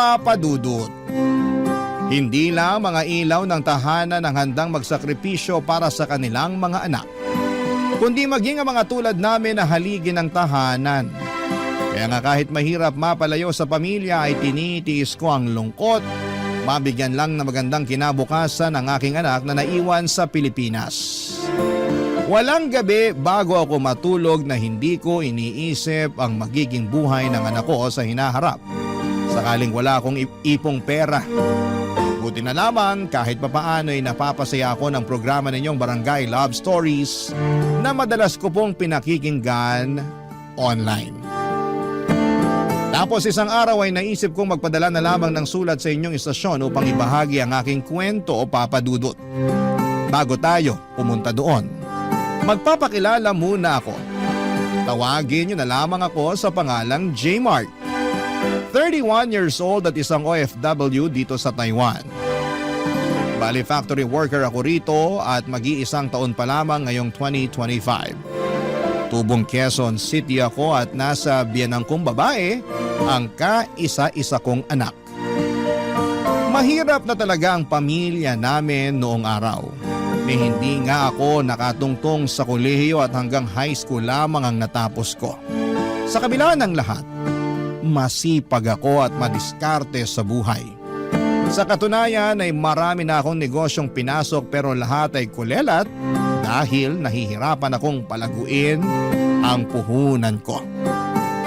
Papa Dudut. Hindi lang mga ilaw ng tahanan ang handang magsakripisyo para sa kanilang mga anak, kundi maging ang mga tulad namin na haligi ng tahanan. Kaya nga kahit mahirap mapalayo sa pamilya ay tinitiis ko ang lungkot, mabigyan lang na magandang kinabukasan ang aking anak na naiwan sa Pilipinas. Walang gabi bago ako matulog na hindi ko iniisip ang magiging buhay ng anak ko sa hinaharap. Sakaling wala akong ipong pera. Buti na lamang kahit papaano ay napapasaya ako ng programa ninyong Barangay Love Stories na madalas ko pong pinakikinggan online. Tapos isang araw ay naisip kong magpadala na lamang ng sulat sa inyong istasyon upang ibahagi ang aking kwento o Papa Dudut. Bago tayo pumunta doon, magpapakilala muna ako. Tawagin niyo na lamang ako sa pangalang J-Mark. 31 years old at isang OFW dito sa Taiwan. Bali factory worker ako rito at mag-iisang taon pa lamang ngayong 2025. Tubong Quezon City ako at nasa biyanang kong babae ang kaisa-isa kong anak. Mahirap na talaga ang pamilya namin noong araw. Hindi nga ako nakatungtong sa kolehiyo at hanggang high school lamang ang natapos ko. Sa kabila ng lahat, masipag ako at madiskarte sa buhay. Sa katunayan ay marami na akong negosyong pinasok pero lahat ay kulelat dahil nahihirapan akong palaguin ang puhunan ko.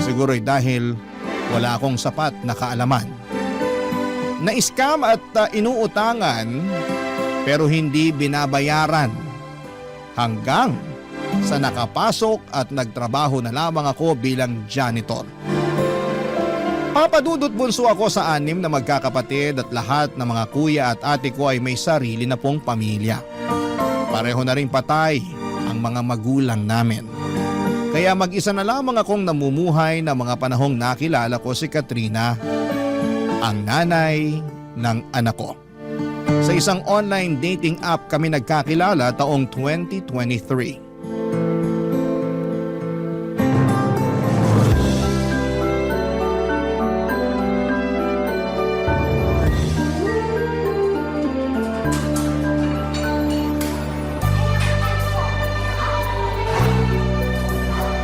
Siguro'y dahil wala akong sapat na kaalaman. Na-scam at inuutangan pero hindi binabayaran hanggang sa nakapasok at nagtrabaho na lamang ako bilang janitor. Papa Dudut, bunso ako sa 6 na magkakapatid at lahat ng mga kuya at ate ko ay may sarili na pong pamilya. Pareho na ring patay ang mga magulang namin. Kaya mag-isa na lamang akong namumuhay na mga panahong nakilala ko si Katrina, ang nanay ng anak ko. Sa isang online dating app kami nagkakilala taong 2023.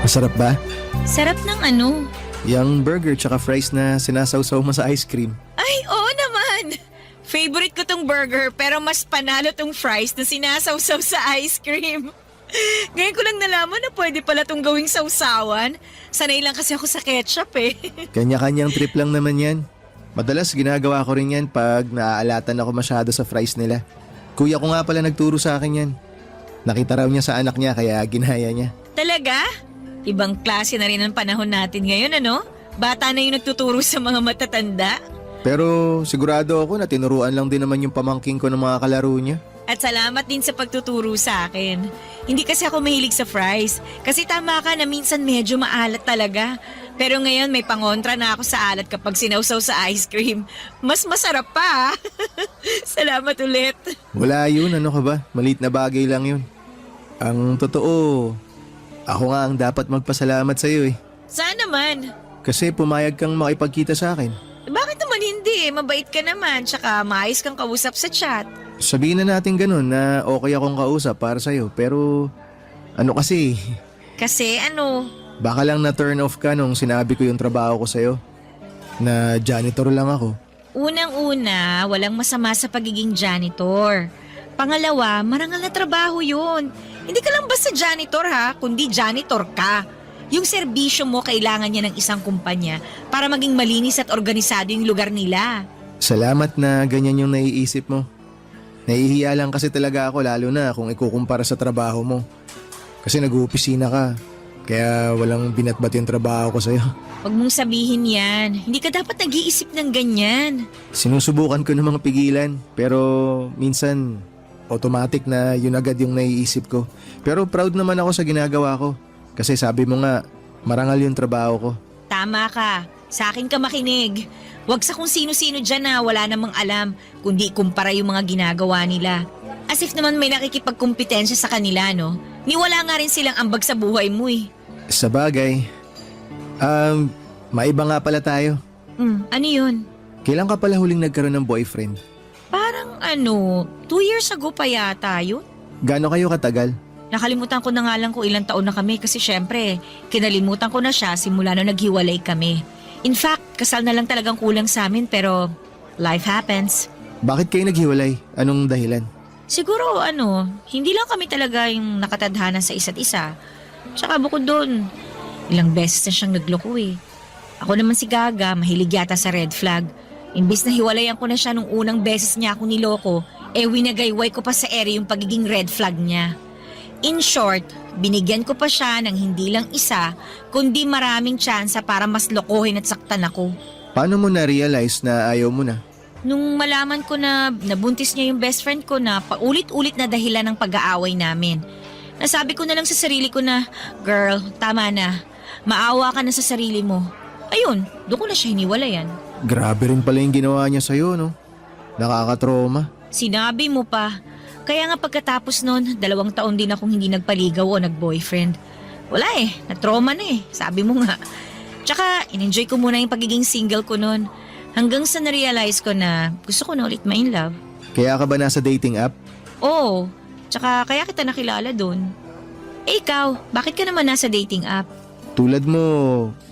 Masarap ba? Sarap ng ano? Yung burger tsaka fries na sinasawsaw mo sa ice cream. Ay, oo naman! Favorite ko tong burger pero mas panalo tong fries na sinasawsaw sa ice cream. Ngayon ko lang nalaman na pwede pala tong gawing sawsawan. Sanay lang kasi ako sa ketchup eh. Kanya-kanyang trip lang naman yan. Madalas ginagawa ko rin yan pag naaalatan ako masyado sa fries nila. Kuya ko nga pala nagturo sa akin yan. Nakita raw niya sa anak niya kaya ginaya niya. Talaga? Ibang klase na rin ang panahon natin ngayon, ano? Bata na yung nagtuturo sa mga matatanda. Pero sigurado ako na tinuruan lang din naman yung pamangking ko ng mga kalaro niya. At salamat din sa pagtuturo sa akin. Hindi kasi ako mahilig sa fries. Kasi tama ka na minsan medyo maalat talaga. Pero ngayon may pangontra na ako sa alat kapag sinawsaw sa ice cream. Mas masarap pa. Salamat ulit. Wala yun, ano ka ba? Maliit na bagay lang yun. Ang totoo, ako nga ang dapat magpasalamat sa'yo eh. Saan naman? Kasi pumayag kang makipagkita sa akin. Bakit naman hindi? Mabait ka naman, tsaka maayos kang kausap sa chat. Sabihin na natin ganun na okay akong kausap para sa'yo. Pero ano kasi, Kasi ano? baka lang na turn off ka nung sinabi ko yung trabaho ko sa'yo. Na janitor lang ako. Unang-una, walang masama sa pagiging janitor. Pangalawa, marangal na trabaho yun. Hindi ka lang basta janitor ha, kundi janitor ka. Yung serbisyo mo kailangan niya ng isang kumpanya para maging malinis at organisado yung lugar nila. Salamat na ganyan yung naiisip mo. Nahihiya lang kasi talaga ako lalo na kung ikukumpara sa trabaho mo. Kasi nag-uopisina ka. Kaya walang binatbat yung trabaho ko sa'yo. Huwag mong sabihin yan. Hindi ka dapat nag-iisip ng ganyan. Sinusubukan ko namang pigilan. Pero minsan automatic na yun agad yung naiisip ko. Pero proud naman ako sa ginagawa ko. Kasi sabi mo nga, marangal yung trabaho ko. Tama ka. Sa akin ka makinig. Huwag sa kung sino-sino dyan na wala namang alam, kundi kumpara yung mga ginagawa nila. As if naman may nakikipagkumpetensya sa kanila, no? Niwala nga rin silang ambag sa buhay mo eh. Sa bagay, maiba nga pala tayo. Ano yun? Kailan ka pala huling nagkaroon ng boyfriend? Parang 2 years ago pa yata yun. Gaano kayo katagal? Nakalimutan ko na nga lang kung ilang taon na kami kasi syempre, kinalimutan ko na siya simula nung naghiwalay kami. In fact, kasal na lang talagang kulang sa amin pero life happens. Bakit kayo naghiwalay? Anong dahilan? Siguro hindi lang kami talaga yung nakatadhana sa isa't isa. Tsaka bukod doon, ilang beses na siyang nagloko eh. Ako naman si Gaga, mahilig yata sa red flag. Imbis na hiwalayan ko na siya nung unang beses niya ako niloko, winagayway ko pa sa ere yung pagiging red flag niya. In short, binigyan ko pa siya ng hindi lang isa, kundi maraming tsansa para mas lokohin at saktan ako. Paano mo na-realize na ayaw mo na? Nung malaman ko na nabuntis niya yung best friend ko na paulit-ulit na dahilan ng pag-aaway namin, nasabi ko na lang sa sarili ko na, girl, tama na. Maawa ka na sa sarili mo. Ayun, doon ko na siya hiniwalayan. Grabe rin pala yung ginawa niya sa'yo, no? Nakakatroma. Sinabi mo pa. Kaya nga pagkatapos nun, 2 taon din akong hindi nagpaligaw o nag-boyfriend. Wala na-trauma na sabi mo nga. Tsaka, in-enjoy ko muna yung pagiging single ko nun. Hanggang sa na-realize ko na gusto ko na ulit ma-in love. Kaya ka ba nasa dating app? Oo, tsaka kaya kita nakilala dun. Ikaw, bakit ka naman nasa dating app? Tulad mo,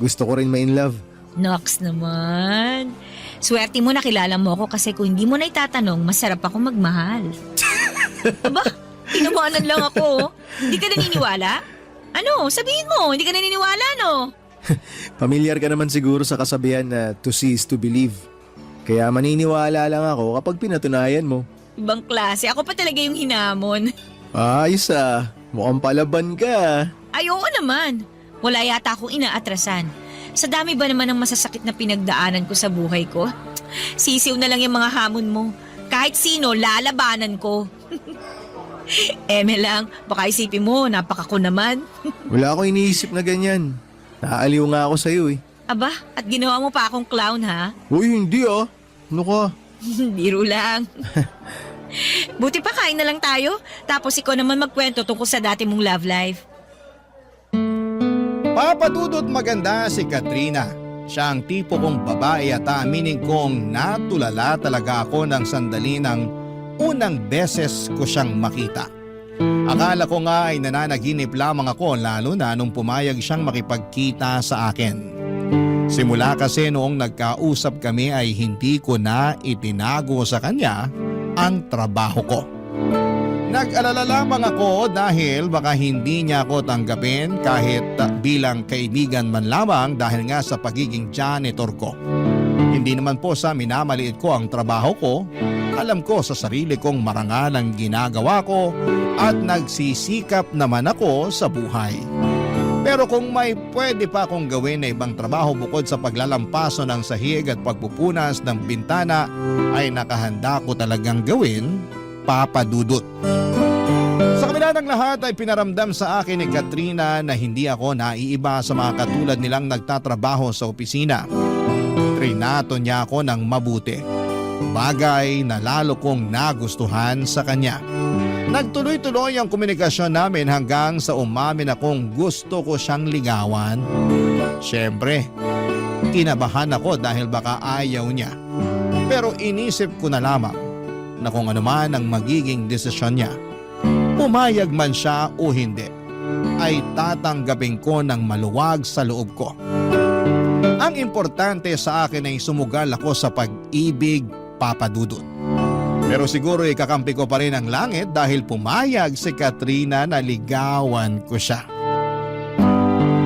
gusto ko rin ma-in love. Nox naman. Swerte mo nakilala mo ako kasi kung hindi mo na itatanong, masarap ako magmahal. Aba, tinawanan lang ako. Hindi ka naniniwala? Ano, sabihin mo, hindi ka naniniwala no? Pamilyar ka naman siguro sa kasabihan na to see is to believe. Kaya maniniwala lang ako kapag pinatunayan mo. Ibang klase, ako pa talaga yung hinamon. Ayos mukhang palaban ka. Ay, oo naman. Wala yata akong inaatrasan. Sa dami ba naman ng masasakit na pinagdaanan ko sa buhay ko? Sisiw na lang yung mga hamon mo. Kahit sino, lalabanan ko. Eme lang, baka isipin mo, napakako naman. Wala akong iniisip na ganyan. Naaliw nga ako sa'yo Aba, at ginawa mo pa akong clown ha? Uy, hindi Ano ka? Biro lang. Buti pa kain na lang tayo, tapos ikaw naman magkwento tungkol sa dati mong love life. Papadudot maganda si Katrina. Siya ang tipo kong babae at aaminin kong natulala talaga ako ng sandali ng unang beses ko siyang makita. Akala ko nga ay nananaginip lamang ako lalo na nung pumayag siyang makipagkita sa akin. Simula kasi noong nagkausap kami ay hindi ko na itinago sa kanya ang trabaho ko. Nag-alala lamang ako dahil baka hindi niya ako tanggapin kahit bilang kaibigan man lamang dahil nga sa pagiging janitor ko. Hindi naman po sa minamaliit ko ang trabaho ko. Alam ko sa sarili kong marangal ang ginagawa ko at nagsisikap naman ako sa buhay. Pero kung may pwede pa akong gawin na ibang trabaho bukod sa paglalampaso ng sahig at pagpupunas ng bintana ay nakahanda ko talagang gawin, papadudot. Sa kabila ng lahat ay pinaramdam sa akin ni Katrina na hindi ako naiiba sa mga katulad nilang nagtatrabaho sa opisina. Trinato niya ako ng mabuti. Bagay na lalo kong nagustuhan sa kanya. Nagtuloy-tuloy ang komunikasyon namin hanggang sa umamin akong gusto ko siyang ligawan. Siyempre, kinabahan ako dahil baka ayaw niya. Pero inisip ko na lamang na kung ano man ang magiging desisyon niya, pumayag man siya o hindi, ay tatanggapin ko ng maluwag sa loob ko. Ang importante sa akin ay sumugal ako sa pag-ibig, papadudot. Pero siguro ikakampi ko pa rin ang langit dahil pumayag si Katrina na ligawan ko siya.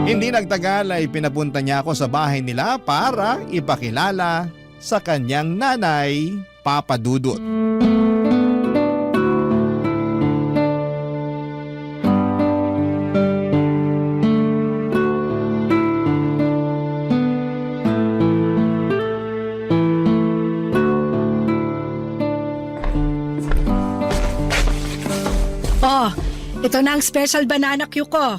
Hindi nagtagal ay pinapunta niya ako sa bahay nila para ipakilala sa kanyang nanay, papadudot. Ito na ang special banana cue ko.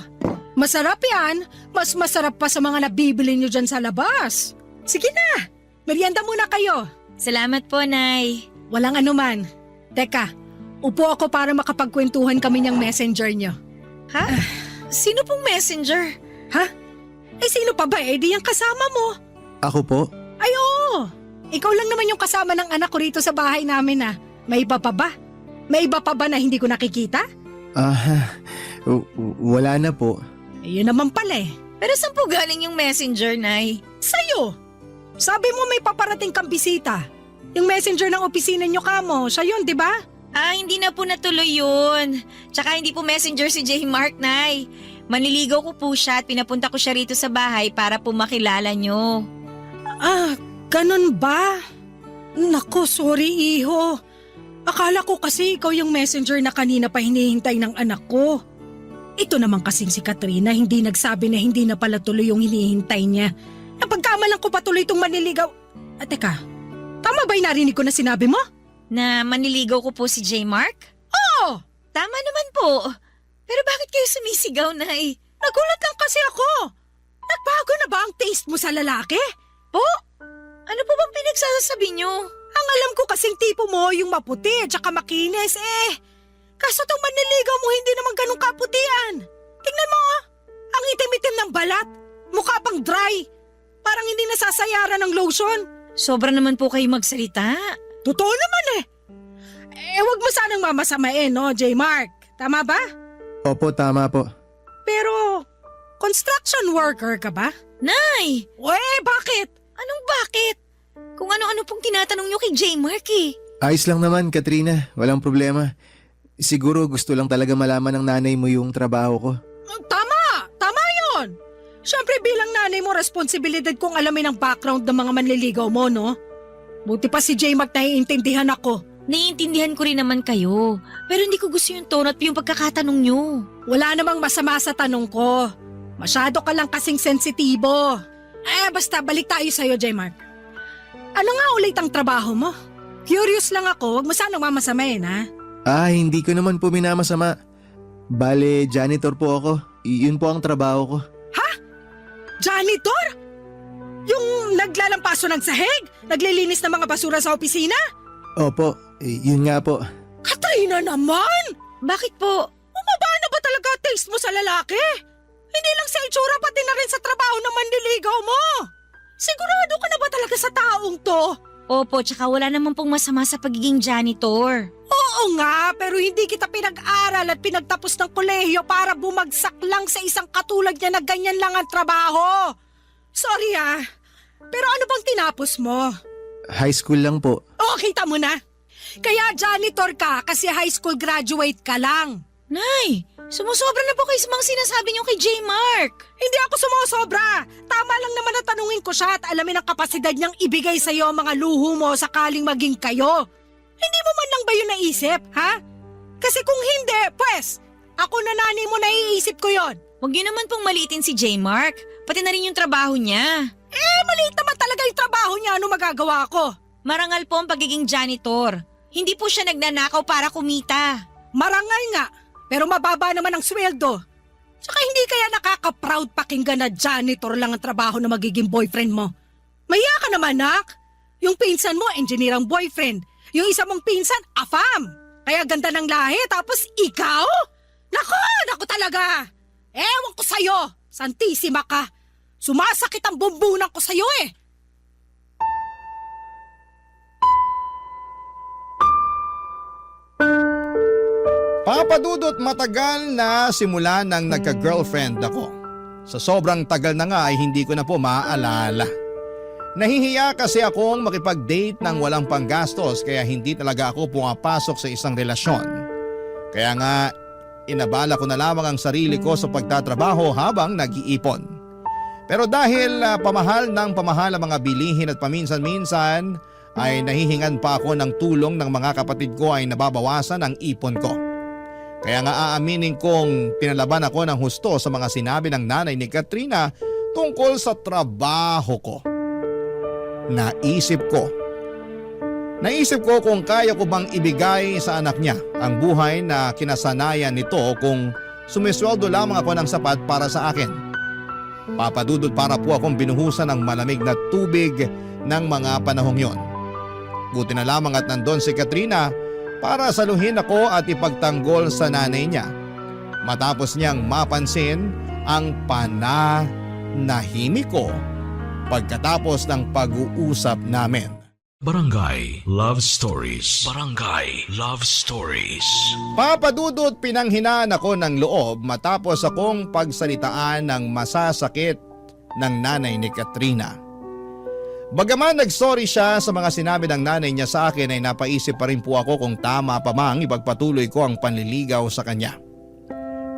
Masarap yan. Mas masarap pa sa mga nabibili nyo dyan sa labas. Sige na, merienda muna kayo. Salamat po, Nay. Walang anuman. Teka, upo ako para makapagkwentuhan kami ng messenger nyo. Ha? Sino pong messenger? Ha? Eh sino pa ba? Eh di yung kasama mo. Ako po? Ay oo. Ikaw lang naman yung kasama ng anak ko rito sa bahay namin ah. May iba pa ba? May iba pa ba na hindi ko nakikita? Wala na po. Yun naman pala eh. Pero saan po galing yung messenger, Nay? Sa'yo. Sabi mo may paparating kang bisita. Yung messenger ng opisina nyo kamo, siya yun, di ba? Hindi na po natuloy yun. Tsaka hindi po messenger si J. Mark, Nay. Manliligaw ko po siya at pinapunta ko siya rito sa bahay para po makilala nyo. Ganun ba? Nako, sorry iho. Akala ko kasi ikaw yung messenger na kanina pa hinihintay ng anak ko. Ito naman kasing si Katrina hindi nagsabi na hindi na pala tuloy yung hinihintay niya. Napagkamalan ko pa tuloy itong manliligaw. Teka, tama ba yung narinig ko na sinabi mo? Na manliligaw ko po si J. Mark? Oo! Tama naman po. Pero bakit kayo sumisigaw, Nay? Nagulat lang kasi ako. Nagbago na ba ang taste mo sa lalaki? Po? Ano po bang pinagsasabi nyo? Ang alam ko kasing tipo mo yung maputi at saka makinis eh. Kaso tong manliligaw mo hindi naman ganun kaputian. Tingnan mo oh. Ang itim-itim ng balat. Mukha pang dry. Parang hindi nasasayaran ng lotion. Sobra naman po kayo magsalita. Totoo naman eh. Wag mo sanang mamasamain no, J. Mark. Tama ba? Opo, tama po. Pero, construction worker ka ba? Nay! Bakit? Anong bakit? Kung ano-ano pong tinatanong nyo kay J. Mark eh. Ayos lang naman, Katrina. Walang problema. Siguro gusto lang talaga malaman ng nanay mo yung trabaho ko. Tama! Tama yun! Siyempre bilang nanay mo, responsibilidad kong alamin ang background ng mga manliligaw mo, no? Buti pa si J. Mark naiintindihan ako. Naiintindihan ko rin naman kayo. Pero hindi ko gusto yung tono at yung pagkakatanong nyo. Wala namang masama sa tanong ko. Masyado ka lang kasing sensitibo. Basta balik tayo sa'yo, J. Mark. Ano nga ulit ang trabaho mo? Curious lang ako, wag mo sanang mamasamain, ha? Hindi ko naman po minamasama. Bale, janitor po ako. Yun po ang trabaho ko. Janitor? Yung naglalampaso ng sahig? Naglilinis ng mga basura sa opisina? Opo, yun nga po. Katrina naman! Bakit po? Bumaba na ba talaga taste mo sa lalaki? Hindi lang sa itsura pati na rin sa trabaho ng manliligaw mo. Sigurado ka na ba talaga sa taong to? Opo, tsaka wala naman pong masama sa pagiging janitor. Oo nga, pero hindi kita pinag-aral at pinagtapos ng kolehiyo para bumagsak lang sa isang katulad niya na ganyan lang ang trabaho. Sorry pero ano bang tinapos mo? High school lang po. Kita mo na. Kaya janitor ka kasi high school graduate ka lang. Nay, sumusobra na po kayo sa mga sinasabi niyo kay J. Mark. Hindi ako sumusobra. Tama lang naman na tanungin ko siya at alamin ang kapasidad niyang ibigay sa iyo ang mga luho mo sakaling maging kayo. Hindi mo man lang ba yun naisip, ha? Kasi kung hindi, pues, ako na nanay mo naiisip ko yon. Huwag niyo naman pong maliitin si J. Mark. Pati na rin yung trabaho niya. Maliit naman talaga yung trabaho niya. Ano magagawa ko? Marangal po ang pagiging janitor. Hindi po siya nagnanakaw para kumita. Marangal nga, pero mababa naman ang sweldo. Tsaka hindi kaya nakaka-proud pakinggan na janitor lang ang trabaho na magiging boyfriend mo. Maya ka naman, nak. Yung pinsan mo, engineer ang boyfriend. Yung isa mong pinsan, afam. Kaya ganda ng lahi, tapos ikaw? Naku talaga. Ewan ko sa'yo, santisima ka. Sumasakit ang bumbunan ko sa'yo eh. Papadudot matagal na simula nang nagka-girlfriend ako. Sa sobrang tagal na nga ay hindi ko na po maaalala. Nahihiya kasi akong makipag-date ng walang panggastos kaya hindi talaga ako pumapasok sa isang relasyon. Kaya nga inabala ko na lamang ang sarili ko sa pagtatrabaho habang nag-iipon. Pero dahil pamahal ng pamahal ang mga bilihin at paminsan-minsan ay nahihingan pa ako ng tulong ng mga kapatid ko ay nababawasan ang ipon ko. Kaya nga aaminin kong pinalaban ako ng husto sa mga sinabi ng nanay ni Katrina tungkol sa trabaho ko. Naisip ko kung kaya ko bang ibigay sa anak niya ang buhay na kinasanayan nito kung sumisweldo lamang ako ng sapat para sa akin. Papadudod para po akong binuhusan ng malamig na tubig ng mga panahong yon. Buti na lamang at nandun si Katrina para saluhin ako at ipagtanggol sa nanay niya. Matapos niyang mapansin ang pananahimik ko pagkatapos ng pag-uusap namin. Barangay Love Stories. Barangay Love Stories. Papadudot pinanghinaan ako ng loob matapos akong pagsalitaan ng masasakit ng nanay ni Katrina. Bagaman nagsorry siya sa mga sinabi ng nanay niya sa akin ay napaisip pa rin po ako kung tama pa mang ipagpatuloy ko ang panliligaw sa kanya.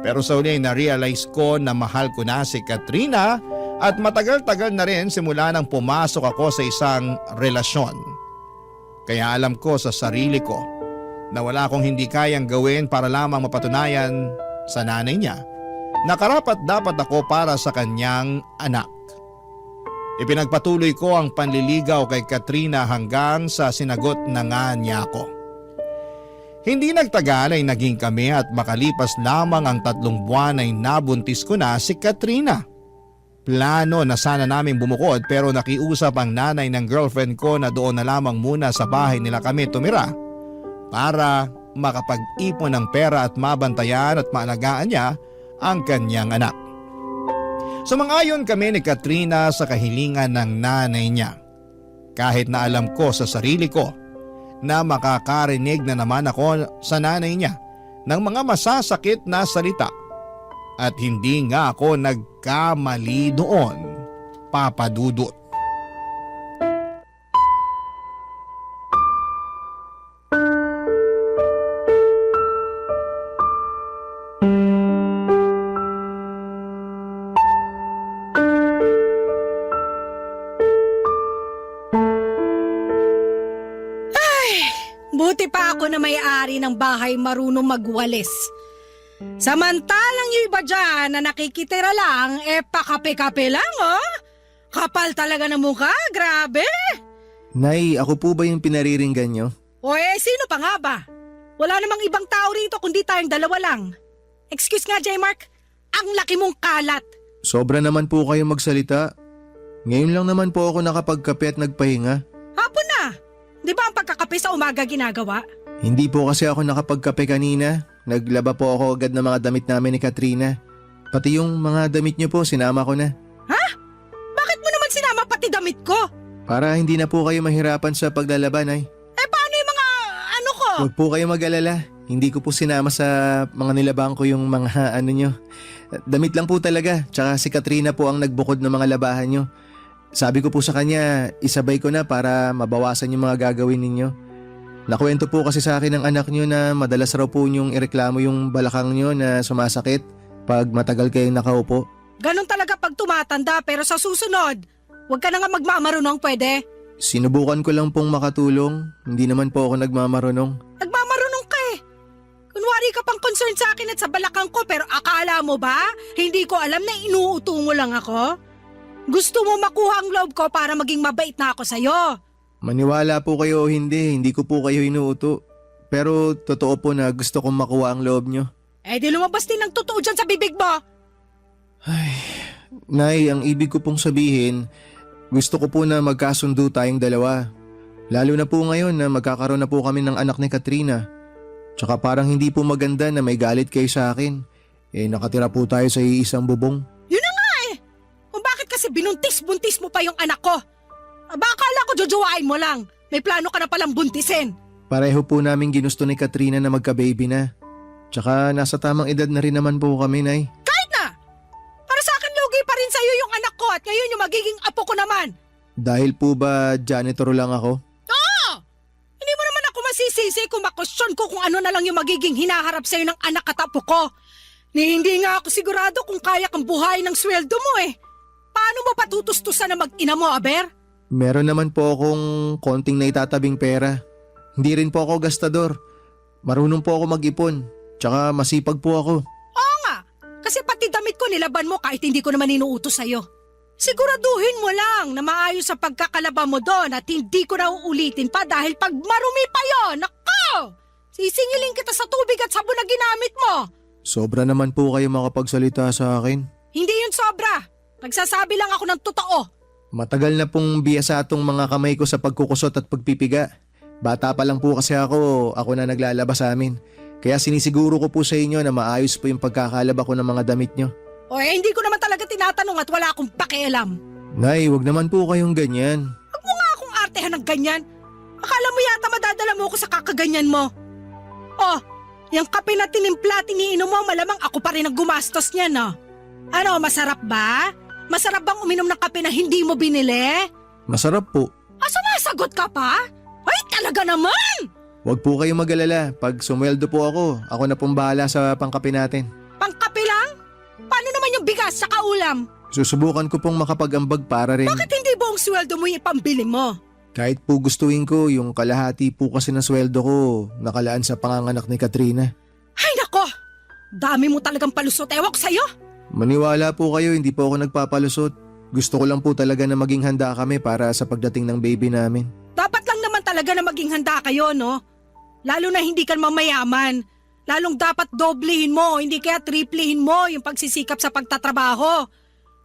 Pero sa huli na-realize ko na mahal ko na si Katrina at matagal-tagal na rin simula nang pumasok ako sa isang relasyon. Kaya alam ko sa sarili ko na wala akong hindi kayang gawin para lamang mapatunayan sa nanay niya na karapat dapat ako para sa kanyang anak. Ipinagpatuloy ko ang panliligaw kay Katrina hanggang sa sinagot na nga niya ako. Hindi nagtagal ay naging kami at makalipas lamang ang 3 buwan ay nabuntis ko na si Katrina. Plano na sana naming bumukod pero nakiusap ang nanay ng girlfriend ko na doon na lamang muna sa bahay nila kami tumira para makapag-ipon ng pera at mabantayan at maalagaan niya ang kanyang anak. Sumang-ayon kami ni Katrina sa kahilingan ng nanay niya. Kahit na alam ko sa sarili ko na makakarinig na naman ako sa nanay niya ng mga masasakit na salita. At hindi nga ako nagkamali doon, papadudot. Buti pa ako na may-ari ng bahay marunong magwalis. Samantalang yung iba dyan na nakikitira lang, pakape-kape lang, oh. Kapal talaga ng mukha, grabe. Nay, ako po ba yung pinariringgan nyo? O sino pa nga ba? Wala namang ibang tao rito kundi tayong dalawa lang. Excuse nga, J-Mark, ang laki mong kalat. Sobra naman po kayo magsalita. Ngayon lang naman po ako nakapagkape at nagpahinga. Hapon na. Di ba ang pagkakape sa umaga ginagawa? Hindi po kasi ako nakapagkape kanina. Naglaba po ako agad ng mga damit namin ni Katrina. Pati yung mga damit niyo po, sinama ko na. Ha? Bakit mo naman sinama pati damit ko? Para hindi na po kayo mahirapan sa paglalaban ay. Paano yung mga ano ko? Huwag po kayo mag-alala. Hindi ko po sinama sa mga nilabang ko yung mga ano nyo. Damit lang po talaga. Tsaka si Katrina po ang nagbukod ng mga labahan nyo. Sabi ko po sa kanya, isabay ko na para mabawasan yung mga gagawin ninyo. Nakwento po kasi sa akin ng anak nyo na madalas raw po nyong ireklamo yung balakang nyo na sumasakit pag matagal kayong nakaupo. Ganon talaga pag tumatanda pero sa susunod, huwag ka na nga magmamarunong pwede. Sinubukan ko lang pong makatulong. Hindi naman po ako nagmamarunong. Nagmamarunong ka eh. Kunwari ka pang concerned sa akin at sa balakang ko pero akala mo ba? Hindi ko alam na inuuto mo lang ako. Gusto mo makuha ang loob ko para maging mabait na ako sa'yo. Maniwala po kayo o hindi ko po kayo inuuto. Pero totoo po na gusto kong makuha ang loob nyo. Di lumabas din ang totoo dyan sa bibig mo. Nay, ang ibig ko pong sabihin, gusto ko po na magkasundo tayong dalawa. Lalo na po ngayon na magkakaroon na po kami ng anak ni Katrina. Tsaka parang hindi po maganda na may galit kayo sa akin. Nakatira po tayo sa iisang bubong. Yun na nga eh. Kung bakit kasi binuntis-buntis mo pa yung anak ko. Akala ko jojowain mo lang. May plano ka na palang buntisin. Pareho po namin ginusto ni Katrina na magka-baby na. Tsaka nasa tamang edad na rin naman po kami, Nay. Kahit na! Para sa akin lugi pa rin sa'yo yung anak ko at ngayon yung magiging apo ko naman. Dahil po ba janitor lang ako? Oo! Hindi mo naman ako masisisi kung makwestiyon ko kung ano na lang yung magiging hinaharap sa'yo ng anak at apo ko. Hindi nga ako sigurado kung kaya kang buhayin ng sweldo mo eh. Paano mo patutustusan na mag-ina mo, Aber? Meron naman po akong konting naitatabing pera. Hindi rin po ako gastador. Marunong po ako mag-ipon. Tsaka masipag po ako. Oo nga, kasi pati damit ko nilaban mo kahit hindi ko naman inuutos sa'yo. Siguraduhin mo lang na maayos sa pagkakalaba mo doon at hindi ko na uulitin pa dahil pag marumi pa yon, nako! Sisingilin kita sa tubig at sabon na ginamit mo. Sobra naman po kayo makapagsalita sa akin. Hindi yun sobra. Nagsasabi lang ako ng totoo. Matagal na pong biyasa atong mga kamay ko sa pagkukusot at pagpipiga. Bata pa lang po kasi ako na naglalaba sa amin. Kaya sinisiguro ko po sa inyo na maayos po yung pagkakalaba ko ng mga damit nyo. Hindi ko naman talaga tinatanong at wala akong pakialam. Nay, wag naman po kayong ganyan. Huwag mo nga akong artehan ng ganyan. Akala mo yata madadala mo ako sa kakaganyan mo? Oh, yung kape na tinimpla, tiniinom mo, malamang ako pa rin ang gumastos niyan, no? Ano, masarap ba? Masarap bang uminom ng kape na hindi mo binili? Masarap po. Sumasagot ka pa? Ay, talaga naman! Huwag po kayong mag-alala. Pag sumweldo po ako na pong bahala sa pangkape natin. Pangkape lang? Paano naman yung bigas sa kaulam? Susubukan ko pong makapag-ambag para rin. Bakit hindi buong sweldo mo yung ipambili mo? Kahit po gustuin ko, yung kalahati po kasi ng sweldo ko nakalaan sa panganganak ni Katrina. Ay nako! Dami mo talagang palusot, ewan ko sa'yo! Maniwala po kayo, hindi po ako nagpapalusot. Gusto ko lang po talaga na maging handa kami para sa pagdating ng baby namin. Dapat lang naman talaga na maging handa kayo, no? Lalo na hindi ka mamayaman. Lalong dapat doblehin mo, hindi kaya triplehin mo yung pagsisikap sa pagtatrabaho.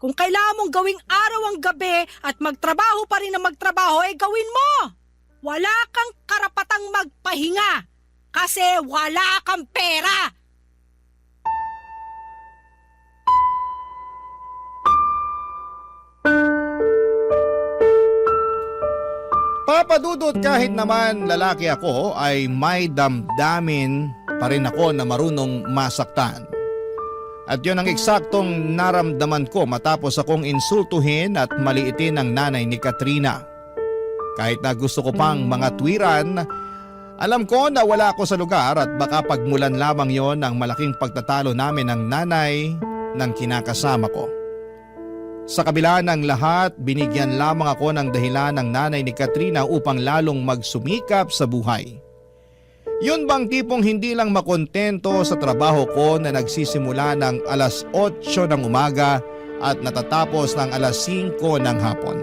Kung kailangan mong gawing araw ang gabi at magtrabaho pa rin na magtrabaho, gawin mo! Wala kang karapatang magpahinga kasi wala kang pera! Papadudot kahit naman lalaki ako ay may damdamin pa rin ako na marunong masaktan. At yun ang eksaktong naramdaman ko matapos akong insultuhin at maliitin ang nanay ni Katrina. Kahit na gusto ko pang mga tuwiran, alam ko na wala ako sa lugar at baka pagmulan lamang yon ang malaking pagtatalo namin ng nanay ng kinakasama ko. Sa kabila ng lahat, binigyan lamang ako ng dahilan ng nanay ni Katrina upang lalong magsumikap sa buhay. Yun bang tipong hindi lang makontento sa trabaho ko na nagsisimula ng alas 8 ng umaga at natatapos ng alas 5 ng hapon.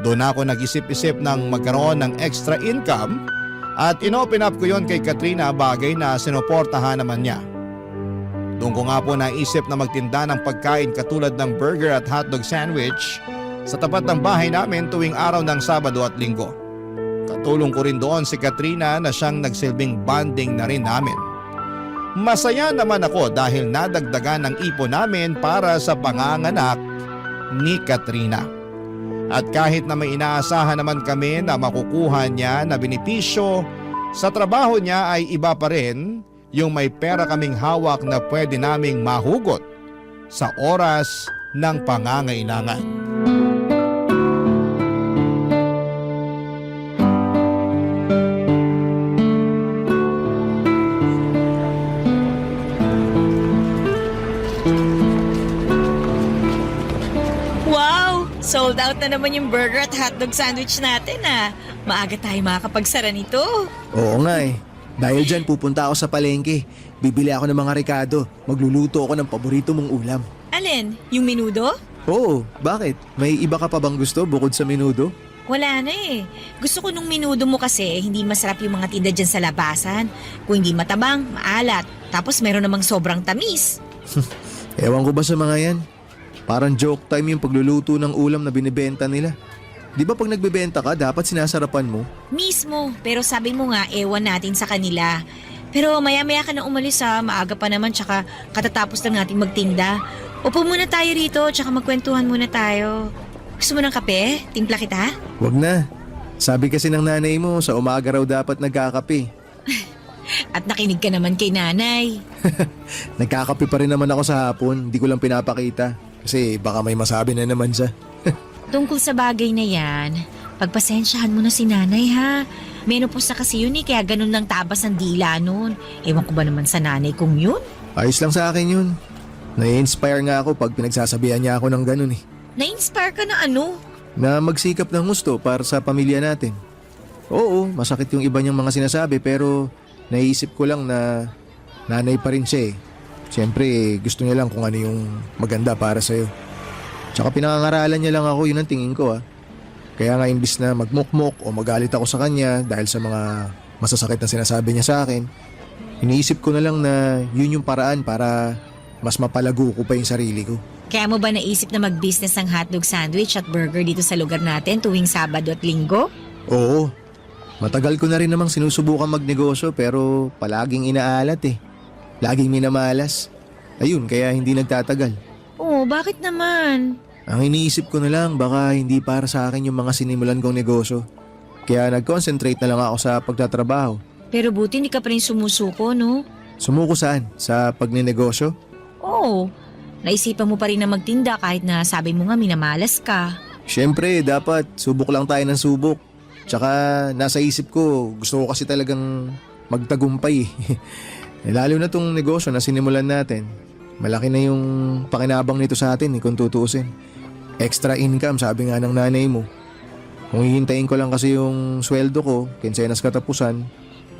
Doon ako nag-isip-isip ng magkaroon ng extra income at inopen up ko yon kay Katrina, bagay na sinuportahan naman niya. Doon ko nga po naisip na magtinda ng pagkain katulad ng burger at hotdog sandwich sa tapat ng bahay namin tuwing araw ng Sabado at Linggo. Katulong ko rin doon si Katrina na siyang nagsilbing bonding na rin namin. Masaya naman ako dahil nadagdagan ng ipon namin para sa panganganak ni Katrina. At kahit na may inaasahan naman kami na makukuha niya na benepisyo, sa trabaho niya ay iba pa rin yung may pera kaming hawak na pwede naming mahugot sa oras ng pangangailangan. Wow! Sold out na naman yung burger at hotdog sandwich natin ah. Maaga tayo makakapagsara nito. Oo nga eh. Dahil dyan pupunta ako sa palengke. Bibili ako ng mga rekado. Magluluto ako ng paborito mong ulam. Alin? Yung menudo? Oo, bakit? May iba ka pa bang gusto bukod sa menudo? Wala na eh. Gusto ko nung menudo mo kasi hindi masarap yung mga tinda dyan sa labasan. Kung hindi matabang, maalat. Tapos meron namang sobrang tamis. Ewan ko ba sa mga yan? Parang joke time yung pagluluto ng ulam na binibenta nila. Di ba pag nagbebenta ka, dapat sinasarapan mo? Mismo, pero sabi mo nga, ewan natin sa kanila. Pero maya-maya ka na umalis ha, maaga pa naman tsaka katatapos lang natin magtinda. Upo muna tayo rito tsaka magkwentuhan muna tayo. Gusto mo ng kape? Timpla kita? Wag na. Sabi kasi ng nanay mo, sa umaga raw dapat nagkakape. At nakinig ka naman kay nanay. Nagkakape pa rin naman ako sa hapon, hindi ko lang pinapakita. Kasi baka may masabi na naman siya. Tungkol sa bagay na yan, pagpasensyahan mo na si nanay ha. Menopause na kasi yun eh, kaya ganun lang tabas ang dila nun. Ewan ko ba naman sa nanay kung yun? Ayos lang sa akin yun. Nai-inspire nga ako pag pinagsasabihan niya ako ng ganun eh. Na-inspire ka na ano? Na magsikap ng gusto para sa pamilya natin. Oo, masakit yung iba niyang mga sinasabi pero naisip ko lang na nanay pa rin siya eh. Siyempre gusto niya lang kung ano yung maganda para sa'yo. Tsaka pinangangaralan niya lang ako, yun ang tingin ko ah. Kaya nga imbis na magmukmok o magalit ako sa kanya dahil sa mga masasakit na sinasabi niya sa akin, iniisip ko na lang na yun yung paraan para mas mapalago ko pa yung sarili ko. Kaya mo ba naisip na mag-business ng hotdog sandwich at burger dito sa lugar natin tuwing Sabado at Linggo? Oo, matagal ko na rin namang sinusubukan magnegosyo pero palaging inaalat eh. Laging minamalas. Ayun, kaya hindi nagtatagal. Oo, bakit naman? Ang iniisip ko na lang baka hindi para sa akin yung mga sinimulan kong negosyo. Kaya nag-concentrate na lang ako sa pagtatrabaho. Pero buti hindi ka pa rin sumusuko, no? Sumuko saan? Sa pagninegosyo? Oo. Naisipan mo pa rin na magtinda kahit na sabi mo nga minamalas ka. Siyempre, dapat subok lang tayo ng subok. Tsaka nasa isip ko, gusto ko kasi talagang magtagumpay. Lalo na tong negosyo na sinimulan natin. Malaki na yung pakinabang nito sa atin kung tutuusin. Extra income, sabi nga ng nanay mo. Kung hihintayin ko lang kasi yung sweldo ko, kinsenas katapusan,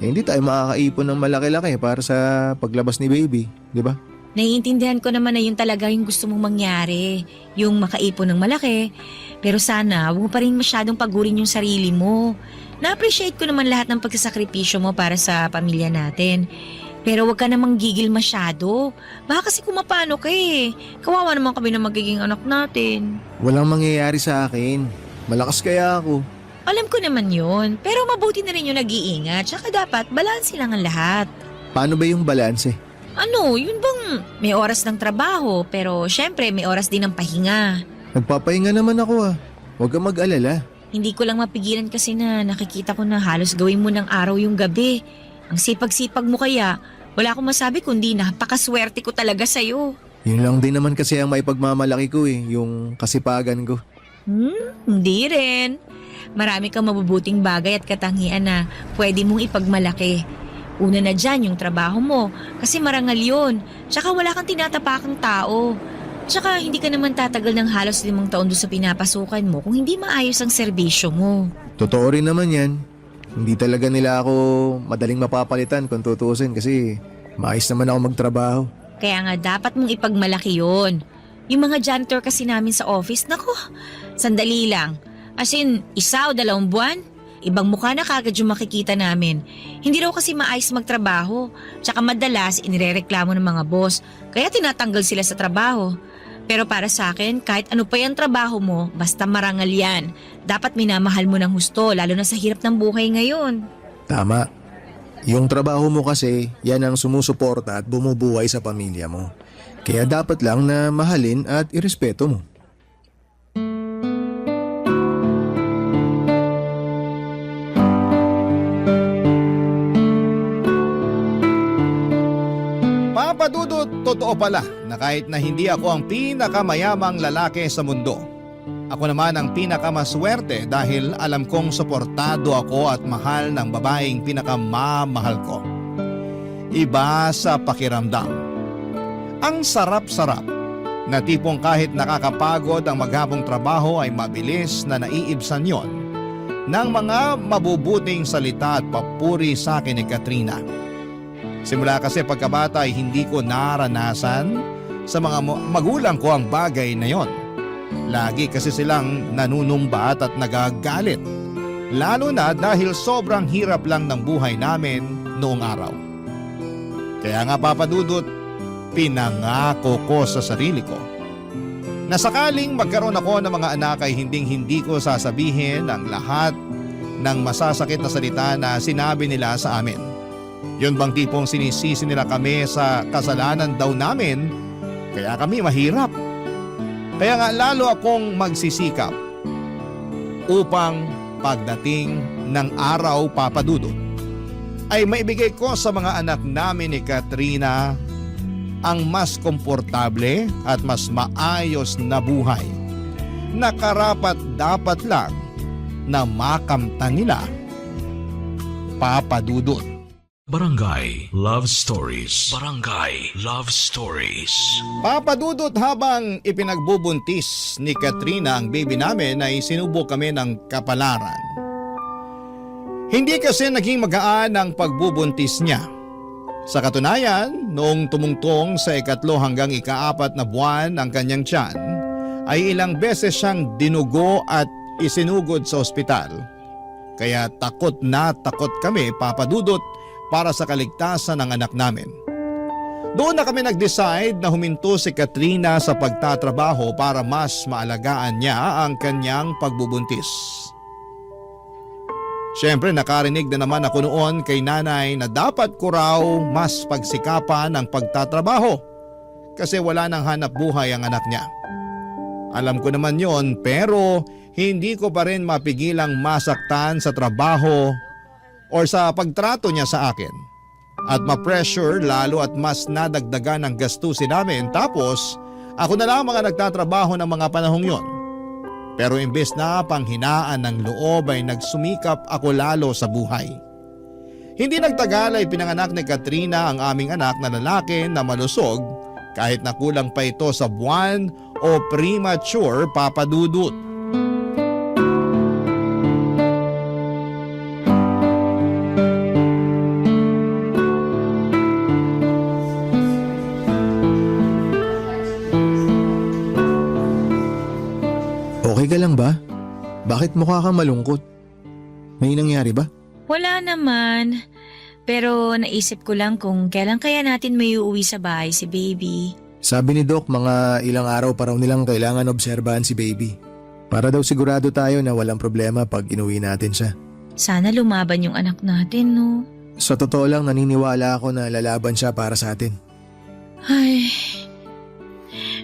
hindi tayo makakaipon ng malaki-laki para sa paglabas ni baby, di ba? Naiintindihan ko naman na yun talaga yung gusto mong mangyari. Yung makaipon ng malaki. Pero sana, huwag mo pa rin masyadong pagurin yung sarili mo. Na-appreciate ko naman lahat ng pagsasakripisyo mo para sa pamilya natin. Pero huwag ka namang gigil masyado. Baka kasi kumapano ka eh. Kawawa naman kami na magiging anak natin. Walang mangyayari sa akin. Malakas kaya ako. Alam ko naman yun. Pero mabuti na rin yung nag-iingat. Tsaka dapat balanse lang ang lahat. Paano ba yung balanse? Ano, yun bang may oras ng trabaho pero syempre may oras din ng pahinga. Nagpapahinga naman ako Huwag kang mag-alala. Hindi ko lang mapigilan kasi na nakikita ko na halos gawin mo ng araw yung gabi. Ang sipag-sipag mo kaya, wala akong masabi kundi napakaswerte ko talaga sa'yo. Yun lang din naman kasi ang may pagmamalaki ko yung kasipagan ko. Hindi rin. Marami kang mabubuting bagay at katangian na pwede mong ipagmalaki. Una na dyan yung trabaho mo kasi marangal yun. Tsaka wala kang tinatapakang tao. Tsaka hindi ka naman tatagal ng halos 5 taon doon sa pinapasukan mo kung hindi maayos ang serbisyo mo. Totoo rin naman yan. Hindi talaga nila ako madaling mapapalitan kung tutuusin kasi maayos naman ako magtrabaho. Kaya nga dapat mong ipagmalaki yun. Yung mga janitor kasi namin sa office, nako, sandali lang. As in, 1 o 2 buwan, ibang mukha na kagad yung makikita namin. Hindi raw kasi maayos magtrabaho. Tsaka madalas, inirereklamo ng mga boss, kaya tinatanggal sila sa trabaho. Pero para sa akin, kahit ano pa yung trabaho mo, basta marangal yan. Dapat minamahal mo ng husto, lalo na sa hirap ng buhay ngayon. Tama. Yung trabaho mo kasi, yan ang sumusuporta at bumubuhay sa pamilya mo. Kaya dapat lang na mahalin at irespeto mo. Papadudot, totoo pala na kahit na hindi ako ang pinakamayamang lalaki sa mundo, ako naman ang pinakamaswerte dahil alam kong suportado ako at mahal ng babaeng pinakamamahal ko. Iba sa pakiramdam. Ang sarap-sarap na tipong kahit nakakapagod ang maghapong trabaho ay mabilis na naiibsan yon ng mga mabubuting salita at papuri sa akin ni Katrina. Simula kasi pagkabata ay hindi ko naranasan sa mga magulang ko ang bagay na yon. Lagi kasi silang nanunumbat at nagagalit. Lalo na dahil sobrang hirap lang ng buhay namin noong araw. Kaya nga papadudot, pinangako ko sa sarili ko na sakaling magkaroon ako ng mga anak ay hindi ko sasabihin ang lahat ng masasakit na salita na sinabi nila sa amin. Yun bang tipong sinisisi nila kami sa kasalanan daw namin kaya kami mahirap. Kaya nga lalo akong magsisikap upang pagdating ng araw papadudot ay maibigay ko sa mga anak namin ni Katrina ang mas komportable at mas maayos na buhay na karapat dapat lang na makamtan nila. Papadudot. Barangay Love Stories. Barangay Love Stories. Papadudot, habang ipinagbubuntis ni Katrina ang baby namin ay sinubok kami ng kapalaran. Hindi kasi naging magaan ang pagbubuntis niya. Sa katunayan, noong tumungtong sa 3 hanggang 4 na buwan ang kanyang tiyan, ay ilang beses siyang dinugo at isinugod sa ospital. Kaya takot na takot kami, papadudot, para sa kaligtasan ng anak namin. Doon na kami nag-decide na huminto si Katrina sa pagtatrabaho para mas maalagaan niya ang kanyang pagbubuntis. Siyempre nakarinig na naman ako noon kay nanay na dapat ko raw mas pagsikapan ang pagtatrabaho kasi wala nang hanap buhay ang anak niya. Alam ko naman yon, pero hindi ko pa rin mapigilang masaktan sa trabaho or sa pagtrato niya sa akin. At ma-pressure lalo at mas nadagdagan ang gastusin namin, tapos ako na lang mga nagtatrabaho ng mga panahong yon. Pero imbes na panghinaan ng loob ay nagsumikap ako lalo sa buhay. Hindi nagtagal ay pinanganak ni Katrina ang aming anak na lalaki na malusog kahit na kulang pa ito sa buwan o premature papadudot. Okay ka lang ba? Bakit mukha kang malungkot? May nangyari ba? Wala naman. Pero naisip ko lang kung kailan kaya natin may uuwi sa bahay si baby. Sabi ni Doc, mga ilang araw pa raw nilang kailangan obserbahan si baby. Para daw sigurado tayo na walang problema pag inuwi natin siya. Sana lumaban yung anak natin, no? Sa totoo lang, naniniwala ako na lalaban siya para sa atin. Ay.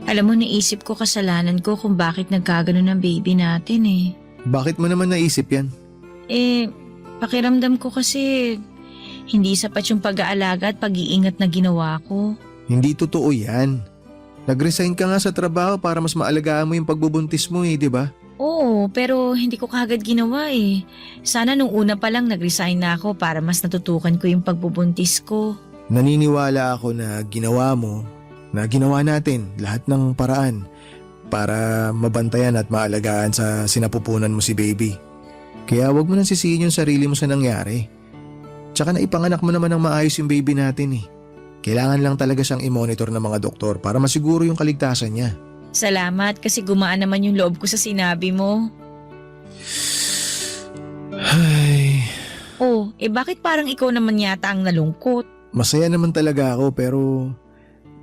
Alam mo, naisip ko kasalanan ko kung bakit nagkaganon ng baby natin eh. Bakit mo naman naisip yan? Pakiramdam ko kasi hindi sapat yung pag-aalaga at pag-iingat na ginawa ko. Hindi totoo yan. Nag-resign ka nga sa trabaho para mas maalagaan mo yung pagbubuntis mo di ba? Oo, pero hindi ko kagad ginawa eh. Sana nung una pa lang nag-resign na ako para mas natutukan ko yung pagbubuntis ko. Naniniwala ako na ginawa mo, na ginawa natin lahat ng paraan para mabantayan at maalagaan sa sinapupunan mo si baby. Kaya wag mo nang sisihin yung sarili mo sa nangyari. Tsaka naipanganak mo naman ng maayos yung baby natin eh. Kailangan lang talaga siyang i-monitor ng mga doktor para masiguro yung kaligtasan niya. Salamat kasi gumaan naman yung loob ko sa sinabi mo. Ay, Bakit parang ikaw naman yata ang nalungkot? masaya naman talaga ako pero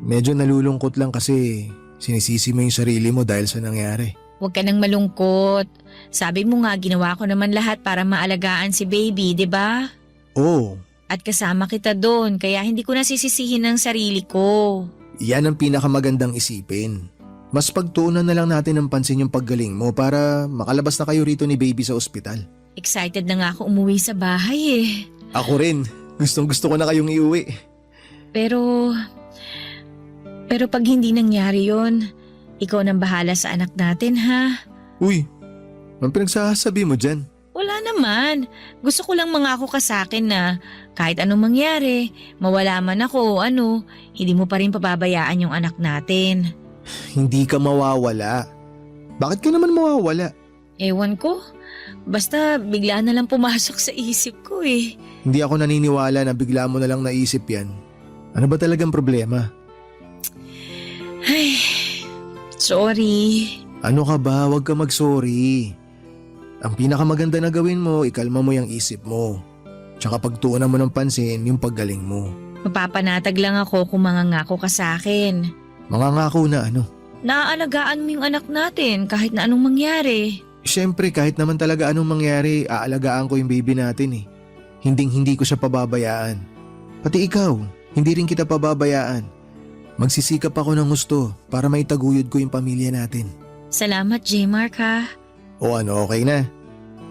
medyo nalulungkot lang kasi sinisisi mo yung sarili mo dahil sa nangyari. Huwag ka nang malungkot. Sabi mo nga ginawa ko naman lahat para maalagaan si baby, di ba? Oo, At kasama kita doon kaya hindi ko nasisisihin ang sarili ko. yan ang pinakamagandang isipin. Mas pagtuunan na lang natin ng pansin yung paggaling mo para makalabas na kayo rito ni baby sa ospital. Excited na nga ako umuwi sa bahay eh. Ako rin. Gustong gusto ko na kayong iuwi. Pero pag hindi nangyari yon, ikaw nang bahala sa anak natin ha. Uy, anong pinagsasabi mo dyan? Wala naman. Gusto ko lang mangako ka sa akin na kahit anong mangyari, mawala man ako o ano, hindi mo pa rin pababayaan yung anak natin. Hindi ka mawawala. Bakit ka naman mawawala? Ewan ko. Basta bigla na lang pumasok sa isip ko eh. Hindi ako naniniwala na bigla mo na lang naisip yan. Ano ba talagang problema? Ay, sorry. Ano ka ba? Huwag ka mag-sorry. Ang pinakamaganda na gawin mo, ikalma mo yung isip mo. Tsaka pagtuunan mo ng pansin yung paggaling mo. Mapapanatag lang ako kung mangangako ka sa akin. Mangangako na ano? Naaalagaan mo yung anak natin kahit na anong mangyari. Siyempre kahit naman talaga anong mangyari, aalagaan ko yung baby natin eh. Hinding-hindi ko siya pababayaan. Pati ikaw, hindi rin kita pababayaan. Magsisikap ako ng gusto para maitaguyod ko yung pamilya natin. Salamat, J-Mark ha. O ano, okay na.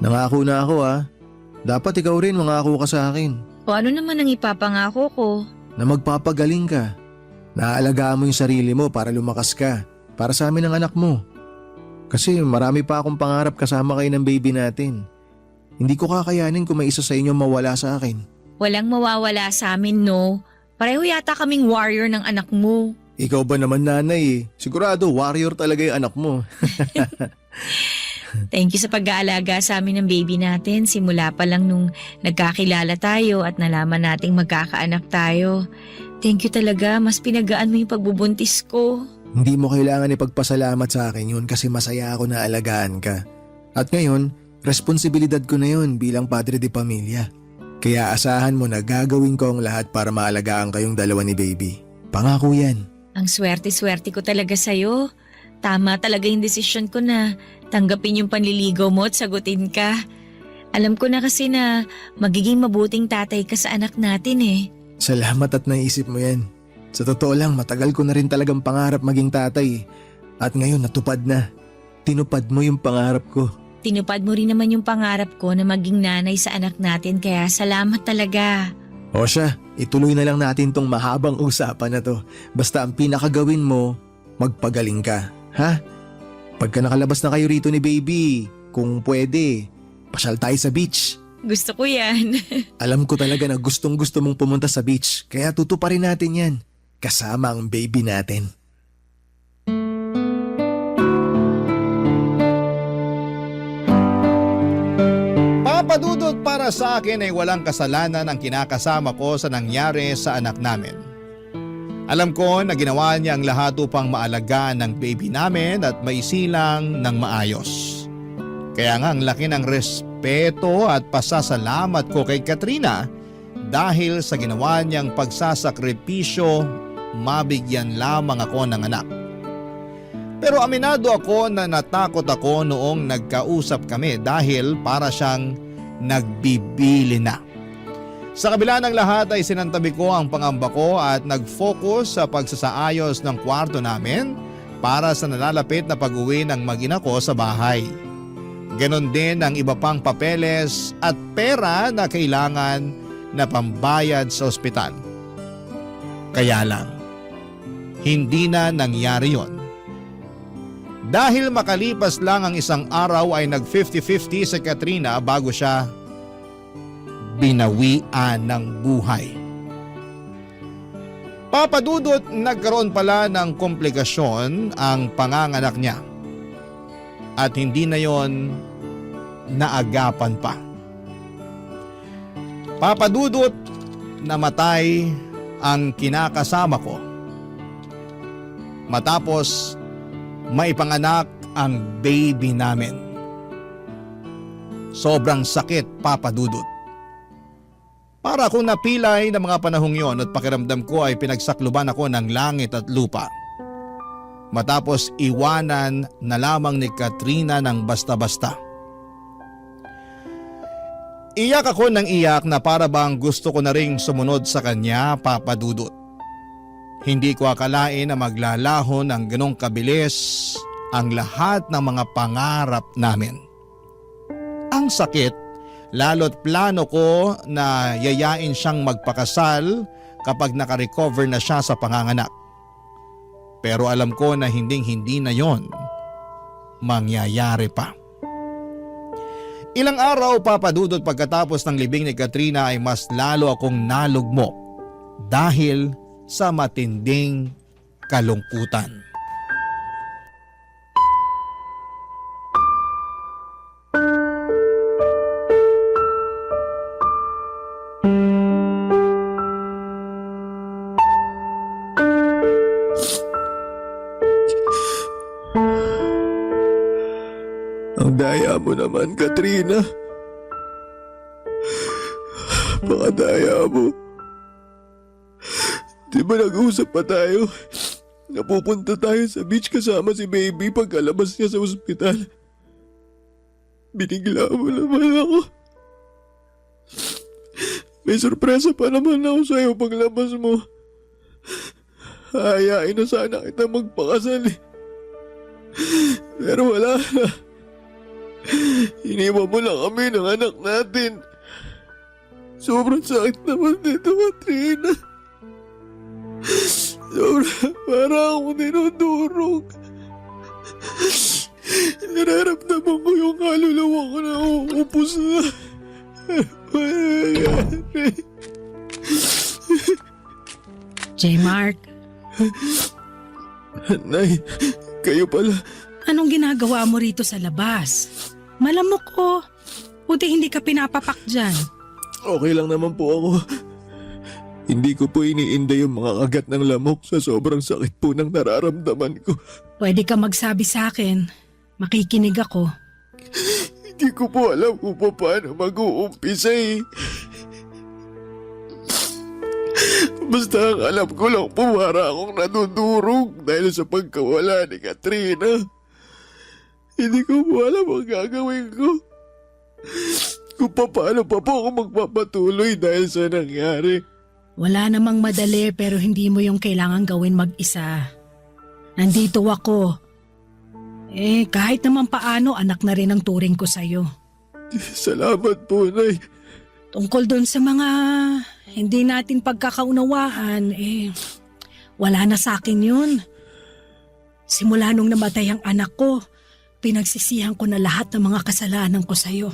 Nangako na ako ha. Dapat ikaw rin mangako ka sa akin. O ano naman ang ipapangako ko? Na magpapagaling ka. Naaalagaan mo yung sarili mo para lumakas ka. Para sa amin ang anak mo. Kasi marami pa akong pangarap kasama kayo ng baby natin. Hindi ko kakayanin kung may isa sa inyo mawala sa akin. Walang mawawala sa amin, no? Pareho yata kaming warrior ng anak mo. Ikaw ba naman nanay eh? Sigurado warrior talaga yung anak mo. Thank you sa pag-aalaga sa amin ng baby natin. Simula pa lang nung nagkakilala tayo at nalaman nating magkakaanak tayo. Thank you talaga. Mas pinagaan mo yung pagbubuntis ko. Hindi mo kailangan ipagpasalamat sa akin yun kasi masaya ako na alagaan ka. At ngayon, responsibilidad ko na yun bilang padre de pamilya. Kaya asahan mo na gagawin ko ang lahat para maalagaan kayong dalawa ni baby. Pangako yan. Ang swerte-swerte ko talaga sa'yo. Tama talaga yung desisyon ko na tanggapin yung panliligaw mo at sagutin ka. Alam ko na kasi na magiging mabuting tatay ka sa anak natin eh. Salamat at naisip mo yan. Sa totoo lang, matagal ko na rin talagang pangarap maging tatay. At ngayon natupad na. Tinupad mo yung pangarap ko. tinupad mo rin naman yung pangarap ko na maging nanay sa anak natin kaya salamat talaga. O siya, ituloy na lang natin tong mahabang usapan na to. Basta ang pinakagawin mo, magpagaling ka. Ha? Pagka nakalabas na kayo rito ni baby, kung pwede, pasyal tayo sa beach. Gusto ko yan. Alam ko talaga na gustong gusto mong pumunta sa beach, kaya tutuparin natin yan. Kasama ang baby natin. Papadudot, para sa akin ay walang kasalanan ang kinakasama ko sa nangyari sa anak namin. Alam ko na ginawa niya ang lahat upang maalagaan ng baby namin at maisilang ng maayos. Kaya nga ang laki ng respeto at pasasalamat ko kay Katrina dahil sa ginawa niyang pagsasakripisyo, mabigyan lamang ako ng anak. Pero aminado ako na natakot ako noong nagkausap kami dahil para siyang nagbibili na. Sa kabila ng lahat ay sinantabi ko ang pangamba ko at nag-focus sa pagsasaayos ng kwarto namin para sa nalalapit na pag-uwi ng mag-ina ko sa bahay. Ganon din ang iba pang papeles at pera na kailangan na pambayad sa ospital. Kaya lang, hindi na nangyari yon. Dahil makalipas lang ang isang araw ay nag 50-50 sa Katrina bago siya binawian ng buhay. Papadudot, nagkaroon pala ng komplikasyon ang panganganak niya. At hindi na yon naagapan pa. Papadudot, namatay ang kinakasama ko. Matapos maipanganak ang baby namin. Sobrang sakit, Papadudot. Para akong napilay ng mga panahong yon at pakiramdam ko ay pinagsakluban ako ng langit at lupa. Matapos iwanan na lamang ni Katrina ng basta-basta. Iyak ako ng iyak na para bang gusto ko na ring sumunod sa kanya, Papadudot. Hindi ko akalain na maglalaho ng ganong kabilis ang lahat ng mga pangarap namin. Ang sakit, lalo't plano ko na yayain siyang magpakasal kapag nakarecover na siya sa panganganak. Pero alam ko na hinding-hindi na yon mangyayari pa. Ilang araw, Papadudot, pagkatapos ng libing ni Katrina ay mas lalo akong nalugmok dahil sa matinding kalungkutan. Ang daya mo naman, Katrina. Pakadaya mo. Di ba nag-usap pa tayo? Napupunta tayo sa beach kasama si baby pagkalabas niya sa ospital. Binigla mo naman ako. May sorpresa pa naman ako sa'yo paglabas mo. Hayain na sana kita magpakasal eh. Pero wala na. Iniwan mo lang kami ng anak natin. Sobrang sakit naman dito, Katrina. Sobrang parang akong dinudurog. Nararamdaman ko yung kaluluwa ko na uupos na. J-Mark, Nay, kayo pala. anong ginagawa mo rito sa labas? Malamok ko. Buti hindi ka pinapapak dyan. Okay lang naman po ako. Hindi ko po iniinda yung mga kagat ng lamok sa sobrang sakit po ng nararamdaman ko. Pwede ka magsabi sa akin. Makikinig ako. Hindi ko po alam kung paano mag-uumpisa eh. Basta ang alam ko lang po para akong nadudurog dahil sa pagkawala ni Katrina. Hindi ko po alam ang gagawin ko. Kung paano pa po ako magpapatuloy dahil sa nangyari. Wala namang madali pero hindi mo yung kailangan gawin mag-isa. Nandito ako. Kahit naman paano, anak na rin ang turing ko sa'yo. Salamat po, Nay. Tungkol doon sa mga hindi natin pagkakaunawaan, wala na sa akin yun. Simula nung namatay ang anak ko, pinagsisihan ko na lahat ng mga kasalanan ko sa'yo.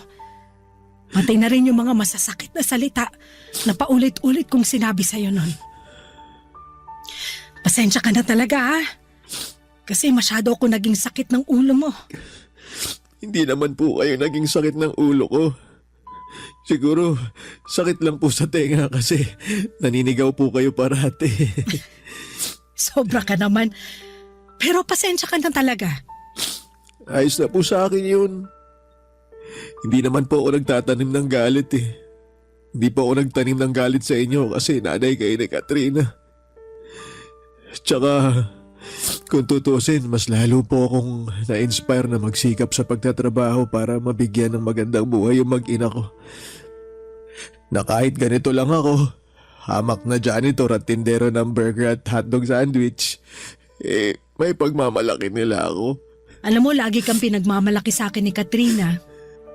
Pati na rin yung mga masasakit na salita na paulit-ulit kong sinabi sa'yo nun. Pasensya ka na talaga ha. Kasi masyado ako naging sakit ng ulo mo. Hindi naman po kayo naging sakit ng ulo ko. Siguro, sakit lang po sa tenga kasi naninigaw po kayo parati. Sobra ka naman. Pero pasensya ka na talaga. Ayos na po sa akin yun. Hindi naman po ako nagtatanim ng galit eh. Hindi po ako nagtanim ng galit sa inyo kasi nanay kayo ni Katrina. Tsaka, kung tutusin, mas lalo po akong na-inspire na magsikap sa pagtatrabaho para mabigyan ng magandang buhay yung mag-ina ko. Na kahit ganito lang ako, hamak na janitor at tindero ng burger at hotdog sandwich, may pagmamalaki nila ako. Alam mo, lagi kang pinagmamalaki sa akin ni Katrina.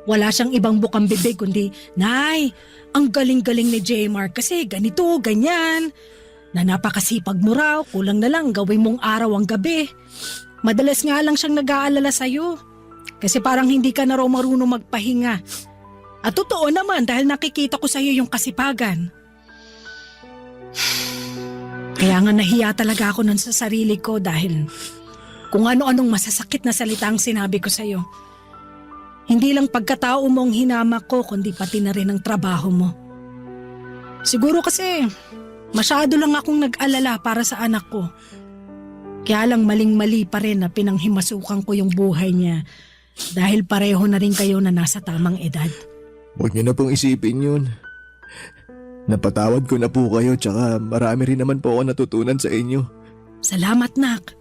Wala siyang ibang bukang bibig kundi, Nay, ang galing-galing ni Jmar kasi ganito, ganyan. Na napakasipag mo raw, kulang na lang gawin mong araw ang gabi. Madalas nga lang siyang nag-aalala sa'yo. Kasi parang hindi ka na raw marunong magpahinga. At totoo naman dahil nakikita ko sa'yo yung kasipagan. Kaya nga nahiya talaga ako nun sa sarili ko dahil kung ano-anong masasakit na salita ang sinabi ko sa'yo. Hindi lang pagkatao mo ang hinamak ko kundi pati na rin ang trabaho mo. Siguro kasi masyado lang akong nag-alala para sa anak ko. Kaya lang maling-mali pa rin na pinanghimasukan ko yung buhay niya dahil pareho na rin kayo na nasa tamang edad. Huwag niyo na pong isipin yun. Napatawad ko na po kayo tsaka marami rin naman po ako natutunan sa inyo. Salamat, Nak.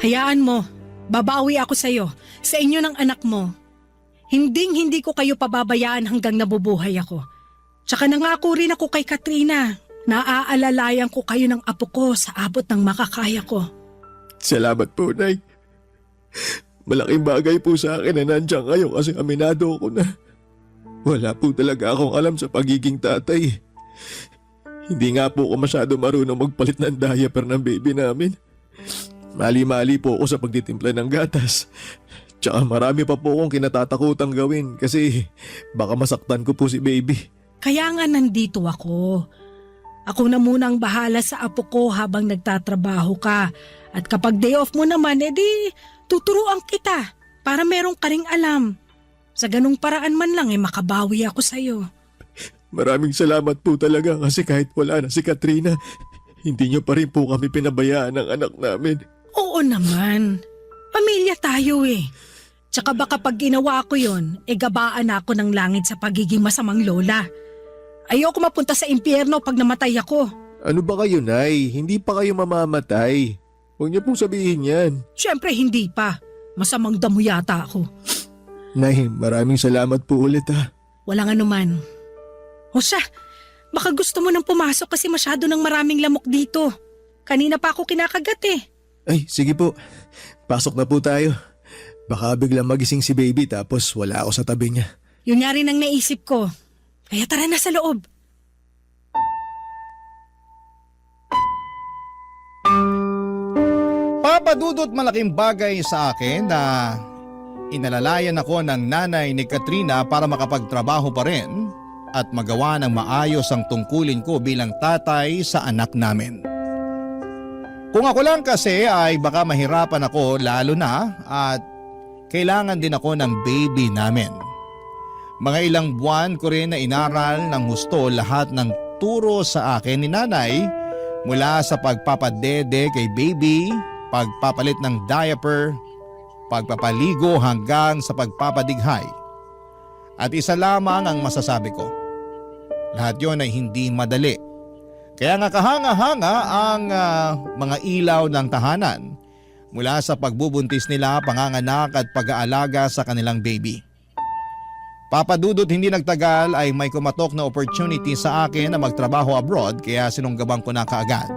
Hayaan mo, babawi ako sa'yo, sa inyo ng anak mo. Hindi ko kayo pababayaan hanggang nabubuhay ako. Tsaka nangako rin ako kay Katrina. Naaalalayan ko kayo ng apo ko sa abot ng makakaya ko. Salamat po, Nay. Malaking bagay po sa akin na nandiyan kayo kasi aminado ko na. Wala po talaga akong alam sa pagiging tatay. Hindi nga po ako masyado marunong magpalit ng diaper ng baby namin. Mali-mali po ako sa pagtitimpla ng gatas. Tsaka marami pa po akong kinatatakutang gawin kasi baka masaktan ko po si baby. Kaya nga nandito ako. Ako na muna ang bahala sa apo ko habang nagtatrabaho ka. At kapag day off mo naman, edi tuturuan kita para merong ka ring alam. Sa ganung paraan man lang makabawi ako sa'yo. Maraming salamat po talaga kasi kahit wala na si Katrina, hindi niyo pa rin po kami pinabayaan ng anak namin. Oo naman. Pamilya tayo eh. Tsaka baka pag ginawa ko yun, gabaan ako ng langit sa pagiging masamang lola. Ayoko mapunta sa impyerno pag namatay ako. Ano ba kayo, Nay? Hindi pa kayo mamamatay. Huwag niyo pong sabihin yan. Siyempre hindi pa. Masamang damo yata ako. Nay, maraming salamat po ulit ha. Walang anuman. O siya, baka gusto mo nang pumasok kasi masyado ng maraming lamok dito. Kanina pa ako kinakagat eh. Ay, sige po. Pasok na po tayo. Baka biglang magising si baby tapos wala ako sa tabi niya. Yun nga rin ang naisip ko. Kaya tara na sa loob. Papadudot malaking bagay sa akin na inalalayan ako ng nanay ni Katrina para makapagtrabaho pa rin at magawa ng maayos ang tungkulin ko bilang tatay sa anak namin. Kung ako lang kasi ay baka mahirapan ako lalo na at kailangan din ako ng baby namin. Mga ilang buwan ko rin na inaral ng husto lahat ng turo sa akin ni nanay mula sa pagpapadede kay baby, pagpapalit ng diaper, pagpapaligo hanggang sa pagpapadighay. At isa lamang ang masasabi ko. Lahat yon ay hindi madali. Kaya nga kahanga-hanga ang mga ilaw ng tahanan mula sa pagbubuntis nila, panganganak at pag-aalaga sa kanilang baby. Papadudot hindi nagtagal ay may kumatok na opportunity sa akin na magtrabaho abroad kaya sinunggaban ko na kaagad.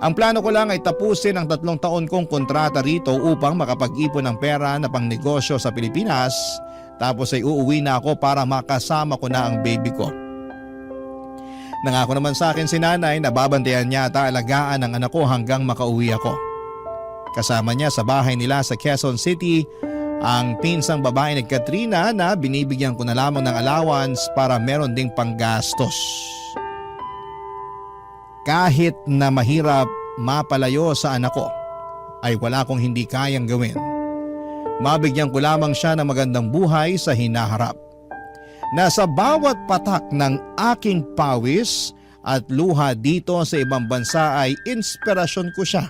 Ang plano ko lang ay tapusin ang 3 taon kong kontrata rito upang makapag-ipon ng pera na pangnegosyo sa Pilipinas, tapos ay uuwi na ako para makasama ko na ang baby ko. Nangako naman sa akin si nanay na babantayan niya at aalagaan ang anak ko hanggang makauwi ako. Kasama niya sa bahay nila sa Quezon City ang pinsang babae ni Katrina na binibigyan ko na lamang ng allowance para meron ding panggastos. Kahit na mahirap mapalayo sa anak ko, ay wala kong hindi kayang gawin. Mabigyan ko lamang siya ng magandang buhay sa hinaharap. Nasa bawat patak ng aking pawis at luha dito sa ibang bansa ay inspirasyon ko siya.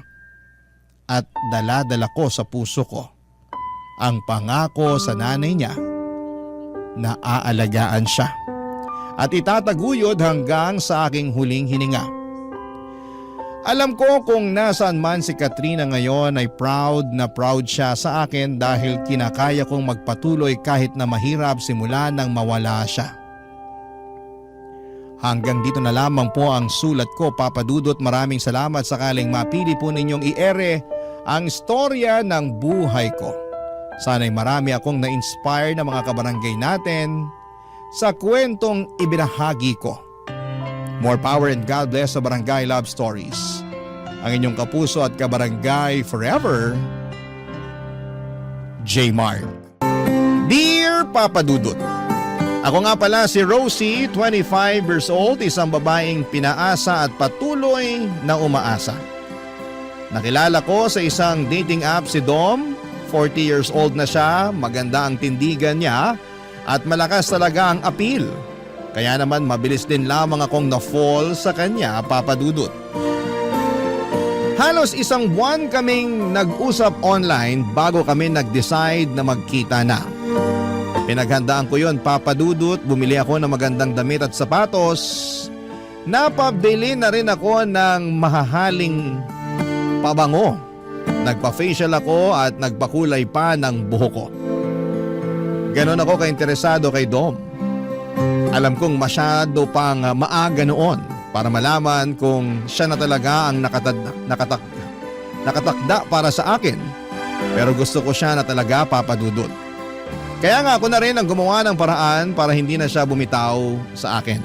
At dala-dala ko sa puso ko ang pangako sa nanay niya na aalagaan siya at itataguyod hanggang sa aking huling hininga. Alam ko kung nasaan man si Katrina ngayon ay proud na proud siya sa akin dahil kinakaya kong magpatuloy kahit na mahirap simula nang mawala siya. Hanggang dito na lamang po ang sulat ko, Papa Dudut. Maraming salamat sakaling mapili po ninyong i-ere ang istorya ng buhay ko. Sana'y marami akong na-inspire na mga kabarangay natin sa kwentong ibinahagi ko. More power and God bless sa Barangay Love Stories. Ang inyong kapuso at kabarangay forever, J. Mark. Dear Papa Dudut, ako nga pala si Rosie, 25 years old, isang babaeng pinaasa at patuloy na umaasa. Nakilala ko sa isang dating app si Dom, 40 years old na siya, maganda ang tindigan niya at malakas talaga ang appeal. Kaya naman mabilis din lamang akong na-fall sa kanya, Papa Dudut. Halos 1 buwan kaming nag-usap online bago kami nag-decide na magkita na. Pinaghandaan ko yon, Papa Dudut, bumili ako ng magandang damit at sapatos. Napabili na rin ako ng mahahaling pabango. Nagpa-facial ako at nagpakulay pa ng buhok ko. Ganon ako kainteresado kay Dom. Alam kong masyado pang maaga noon para malaman kung siya na talaga ang nakatakda para sa akin. Pero gusto ko siya na talaga, Papa Dudut. Kaya nga ako na rin ang gumawa ng paraan para hindi na siya bumitaw sa akin.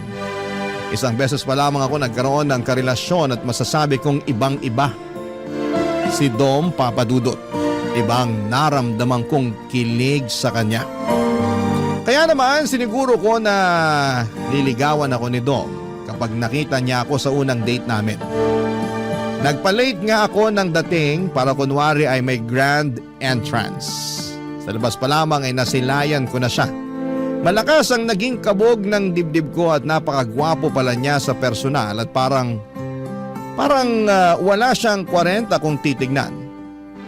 1 beses pa lamang ako nagkaroon ng karelasyon at masasabi kong ibang-iba si Dom, Papa Dudut. Ibang naramdaman kong kilig sa kanya. Kaya naman siniguro ko na liligawan ako ni Dom kapag nakita niya ako sa unang date namin. Nagpa-late nga ako ng dating para kunwari ay may grand entrance. Sa labas pa lamang ay nasilayan ko na siya. Malakas ang naging kabog ng dibdib ko at napakagwapo pala niya sa personal at parang wala siyang 40 kung titignan.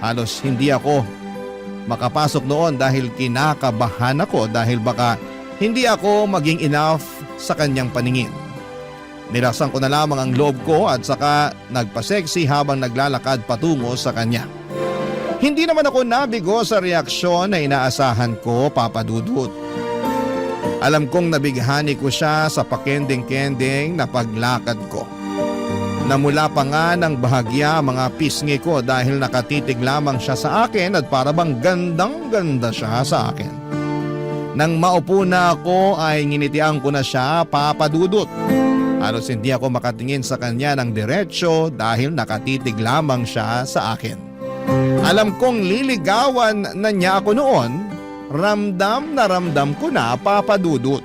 Halos hindi ako makapasok noon dahil kinakabahan ako dahil baka hindi ako maging enough sa kanyang paningin. Nilasan ko na lamang ang loob ko at saka nagpa-sexy habang naglalakad patungo sa kanya. Hindi naman ako nabigo sa reaksyon na inaasahan ko, Papa Dudut. Alam kong nabighani ko siya sa pakending-kending na paglakad ko. Namula pa nga ng bahagya mga pisngi ko dahil nakatitig lamang siya sa akin at parabang gandang-ganda siya sa akin. Nang maupo na ako ay nginitian ko na siya, Papa Dudut. Halos hindi ako makatingin sa kanya ng diretsyo dahil nakatitig lamang siya sa akin. Alam kong liligawan na niya ako noon, ramdam na ramdam ko na, Papa Dudut.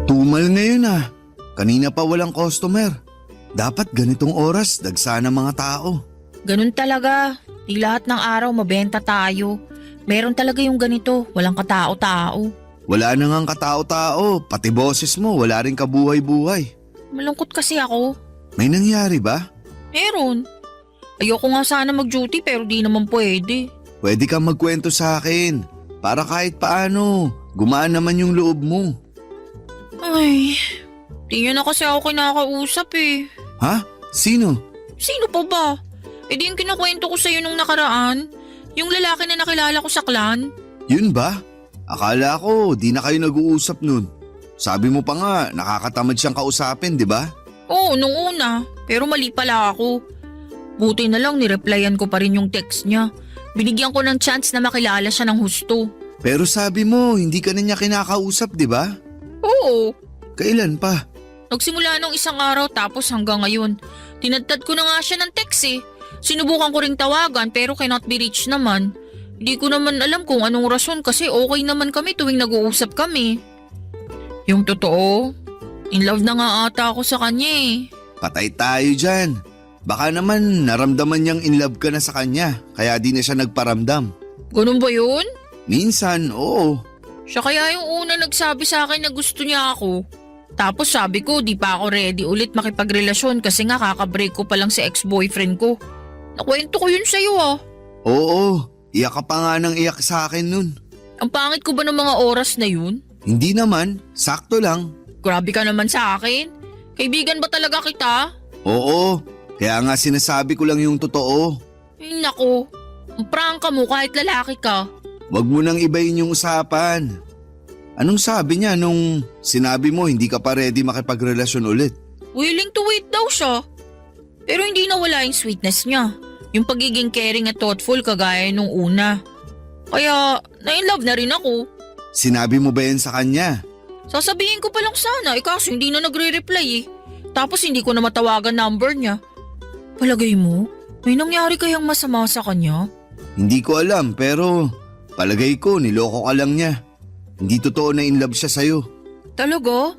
Tumal ngayon ah. Kanina pa walang customer. Dapat ganitong oras, dagsana mga tao. Ganun talaga. Di lahat ng araw mabenta tayo. Meron talaga yung ganito, walang katao-tao. Wala na ngang katao-tao, pati boses mo wala rin kabuhay-buhay. Malungkot kasi ako. May nangyari ba? Meron. Ayoko nga sana mag-duty pero di naman pwede. Pwede kang magkwento sa akin. Para kahit paano, gumaan naman yung loob mo. Ay, di niya na kasi ako kinakausap eh. Ha? Sino? Sino pa ba? Eh di yung kinukwento ko sa'yo nung nakaraan. Yung lalaki na nakilala ko sa clan. Yun ba? Akala ko di na kayo nag-uusap nun. Sabi mo pa nga nakakatamad siyang kausapin, di ba? Oo, nung una. Pero mali pala ako. Buti na lang nireplyan ko pa rin yung text niya. Binigyan ko ng chance na makilala siya ng husto. Pero sabi mo hindi ka na niya kinakausap, di ba? Oo. Kailan pa? Nagsimula nung isang araw tapos hanggang ngayon. Tinadtad ko na nga siya ng text eh. Sinubukan ko ring tawagan pero cannot be reached naman. Hindi ko naman alam kung anong rason kasi okay naman kami tuwing nag-uusap kami. Yung totoo, in love na nga ata ako sa kanya eh. Patay tayo dyan. Baka naman naramdaman niyang in love ka na sa kanya kaya di na siya nagparamdam. Ganun ba yun? Minsan, oo. Siya kaya yung una nagsabi sa akin na gusto niya ako. Tapos sabi ko di pa ako ready ulit makipagrelasyon kasi nga kakabreak ko pa lang si ex-boyfriend ko. Nakwento ko yun sa'yo ah. Oo, iyak ka pa nga ng iyak sa akin nun. Ang pangit ko ba ng mga oras na yun? Hindi naman, sakto lang. Grabe ka naman sa akin. Kaibigan ba talaga kita? Oo, kaya nga sinasabi ko lang yung totoo. Ay nako, ang prangka mo kahit lalaki ka. Wag mo nang ibayin yung usapan. Anong sabi niya nung sinabi mo hindi ka pa ready makipagrelasyon ulit? Willing to wait daw siya. Pero hindi nawala yung sweetness niya. Yung pagiging caring at thoughtful kagaya nung una. Kaya na-inlove na rin ako. Sinabi mo ba yan sa kanya? Sasabihin ko pa lang sana kaso hindi na nagre-reply eh. Tapos hindi ko na matawagan number niya. Palagay mo, may nangyari kayang masama sa kanya? Hindi ko alam pero palagay ko niloko ka lang niya. Hindi totoo na in love siya sa'yo. Talaga?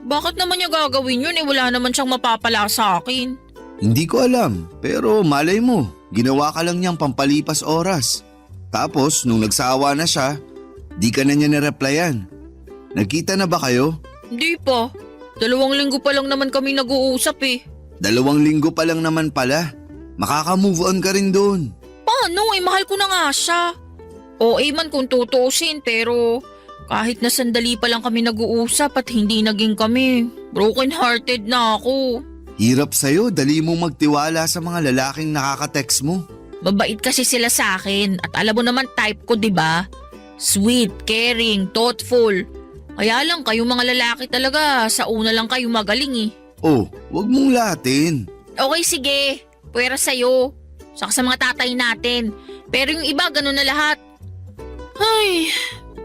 Bakit naman niya gagawin yun wala naman siyang mapapala sa akin? Hindi ko alam pero malay mo, ginawa ka lang niyang pampalipas oras. Tapos nung nagsawa na siya, di ka na niya nireplyan. Nagkita na ba kayo? Hindi pa. 2 linggo pa lang naman kami nag-uusap eh. 2 linggo pa lang naman pala. Makaka-move on ka rin doon. Paano mahal ko na nga siya. OA man kung tutuusin pero kahit na sandali pa lang kami nag-uusap at hindi naging kami, broken hearted na ako. Hirap sa'yo, dali mong magtiwala sa mga lalaking nakaka-text mo. Mabait kasi sila sa akin at alam mo naman type ko 'di ba? Sweet, caring, thoughtful. Kaya lang kayong mga lalaki talaga sa una lang kayo magaling eh. Oh, wag mong latin. Okay sige, pwera sa'yo. Saka sa mga tatay natin. Pero yung iba ganun na lahat. Ay,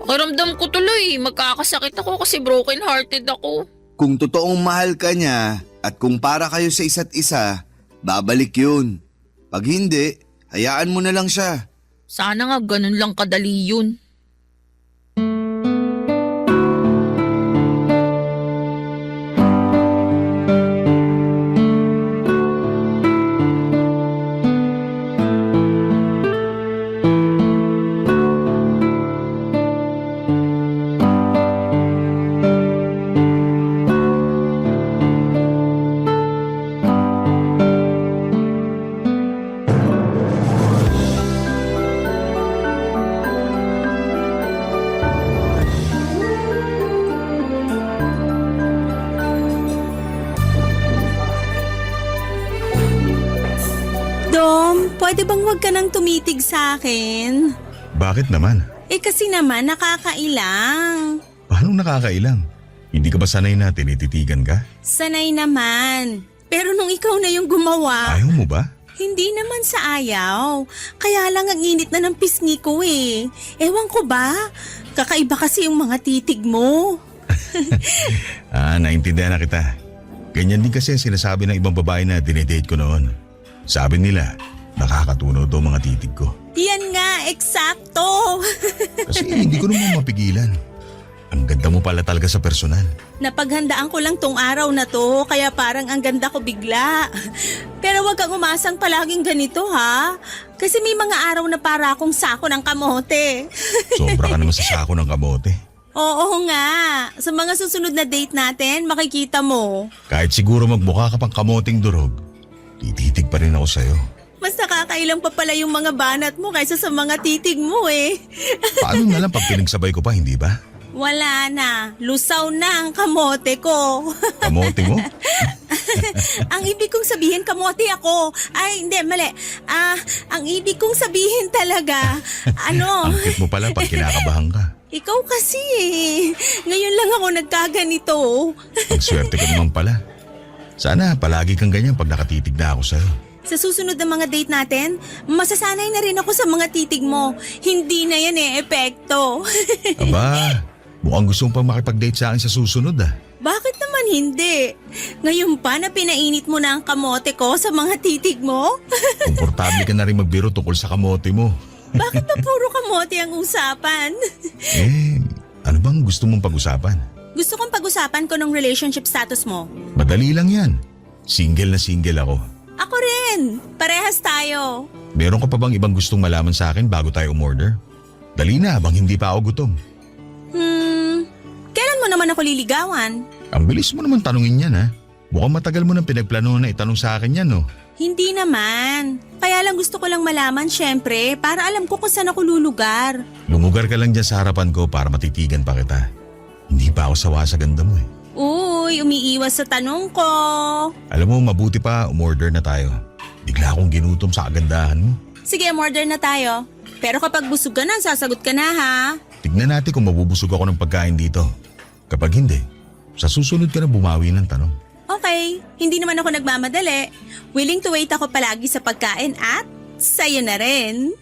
pakiramdam ko tuloy. Magkakasakit ako kasi broken hearted ako. Kung totoong mahal ka niya at kung para kayo sa isa't isa, babalik yun. Pag hindi, hayaan mo na lang siya. Sana nga ganun lang kadali yun. Dom, pwede bang wag ka nang tumitig sa akin? Bakit naman? Kasi naman nakakailang. Paano nakakailang? Hindi ka ba sanay na tinititigan ka? Sanay naman. Pero nung ikaw na yung gumawa, Ayaw mo ba? hindi naman sa ayaw. Kaya lang ang init na ng pisngi ko eh. Ewan ko ba? Kakaiba kasi yung mga titig mo. Naintindihan na kita. Ganyan din kasi sinasabi ng ibang babae na dinedate ko noon. Sabi nila, nakakatunaw to mga titig ko. Yan nga, eksakto. Kasi hindi ko naman mapigilan. Ang ganda mo pala talaga sa personal. Napaghandaan ko lang tong araw na to, kaya parang ang ganda ko bigla. Pero wag kang umasang palaging ganito ha. Kasi may mga araw na para akong sako ng kamote. Sobra ka naman sa sako ng kamote. Oo nga. Sa mga susunod na date natin, makikita mo. Kahit siguro magmukha ka pang kamoting durog, tititig pa rin ako sa'yo. Mas nakakailang pa pala yung mga banat mo kaysa sa mga titig mo eh. Paano na lang pag pinagsabay ko pa, hindi ba? Wala na. Lusaw na ang kamote ko. Kamote mo? Ang ibig kong sabihin, kamote ako. Ay, hindi, mali. Ang ibig kong sabihin talaga, Ang cute mo pala pag kinakabahan ka. ikaw kasi eh. Ngayon lang ako nagkaganito. Ang swerte ka naman pala. Sana palagi kang ganyan pag nakatitig na ako sa'yo. Sa susunod na mga date natin, masasanay na rin ako sa mga titig mo. Hindi na yan epekto. Aba, mukhang gusto mo pang makipag-date sa akin sa susunod ah. Bakit naman hindi? Ngayon pa na pinainit mo na ang kamote ko sa mga titig mo? Komportable ka na rin magbiro tungkol sa kamote mo. Bakit ba puro kamote ang usapan? Ano bang gusto mong pag-usapan? Gusto kong pag-usapan ko ng relationship status mo. Madali lang yan. Single na single ako. Ako rin. Parehas tayo. Meron ka pa bang ibang gustong malaman sa akin bago tayo umorder? Dali na bang hindi pa ako gutom. Kailan mo naman ako liligawan? Ang bilis mo naman tanungin yan ha. Mukhang matagal mo nang pinagplano na itanong sa akin yan no. Hindi naman. Kaya lang gusto ko lang malaman syempre para alam ko kung saan ako lulugar. Lumugar ka lang dyan sa harapan ko para matitigan pa kita. Hindi pa ako sawa sa ganda mo eh. Uy, umiiwas sa tanong ko. Alam mo, mabuti pa umorder na tayo. Bigla akong ginutom sa kagandahan mo. Sige, order na tayo. Pero kapag busog ka na, sasagot ka na ha. Tignan natin kung mabubusog ako ng pagkain dito. Kapag hindi, sa susunod ka na bumawi ng tanong. Okay, hindi naman ako nagmamadali. Willing to wait ako palagi sa pagkain at sa'yo na rin.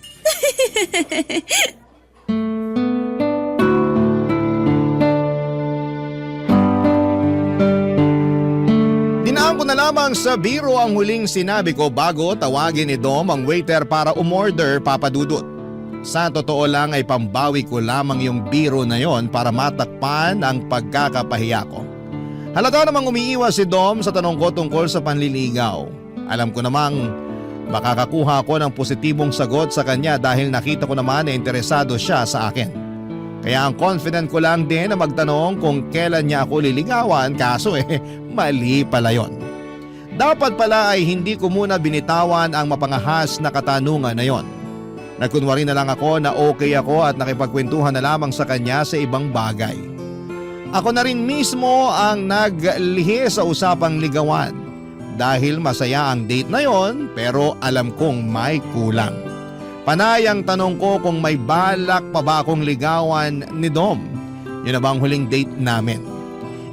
Dinaan ko na lamang sa biro ang huling sinabi ko bago tawagin ni Dom ang waiter para umorder, Papa Dudut. Sa totoo lang ay pambawi ko lamang yung biro na yon para matakpan ang pagkakapahiya ko. Halata namang umiiwas si Dom sa tanong ko tungkol sa panliligaw. Alam ko namang makakakuha ko ng positibong sagot sa kanya dahil nakita ko naman na interesado siya sa akin. Kaya ang confident ko lang din na magtanong kung kailan niya ako liligawan, kaso mali pala yon. Dapat pala ay hindi ko muna binitawan ang mapangahas na katanungan na yon. Nagkunwari na lang ako na okay ako at nakipagkwentuhan na lamang sa kanya sa ibang bagay. Ako na rin mismo ang naglihi sa usapang ligawan dahil masaya ang date na yon pero alam kong may kulang. Panay ang tanong ko kung may balak pa ba akong ligawan ni Dom. Yun na bang huling date namin?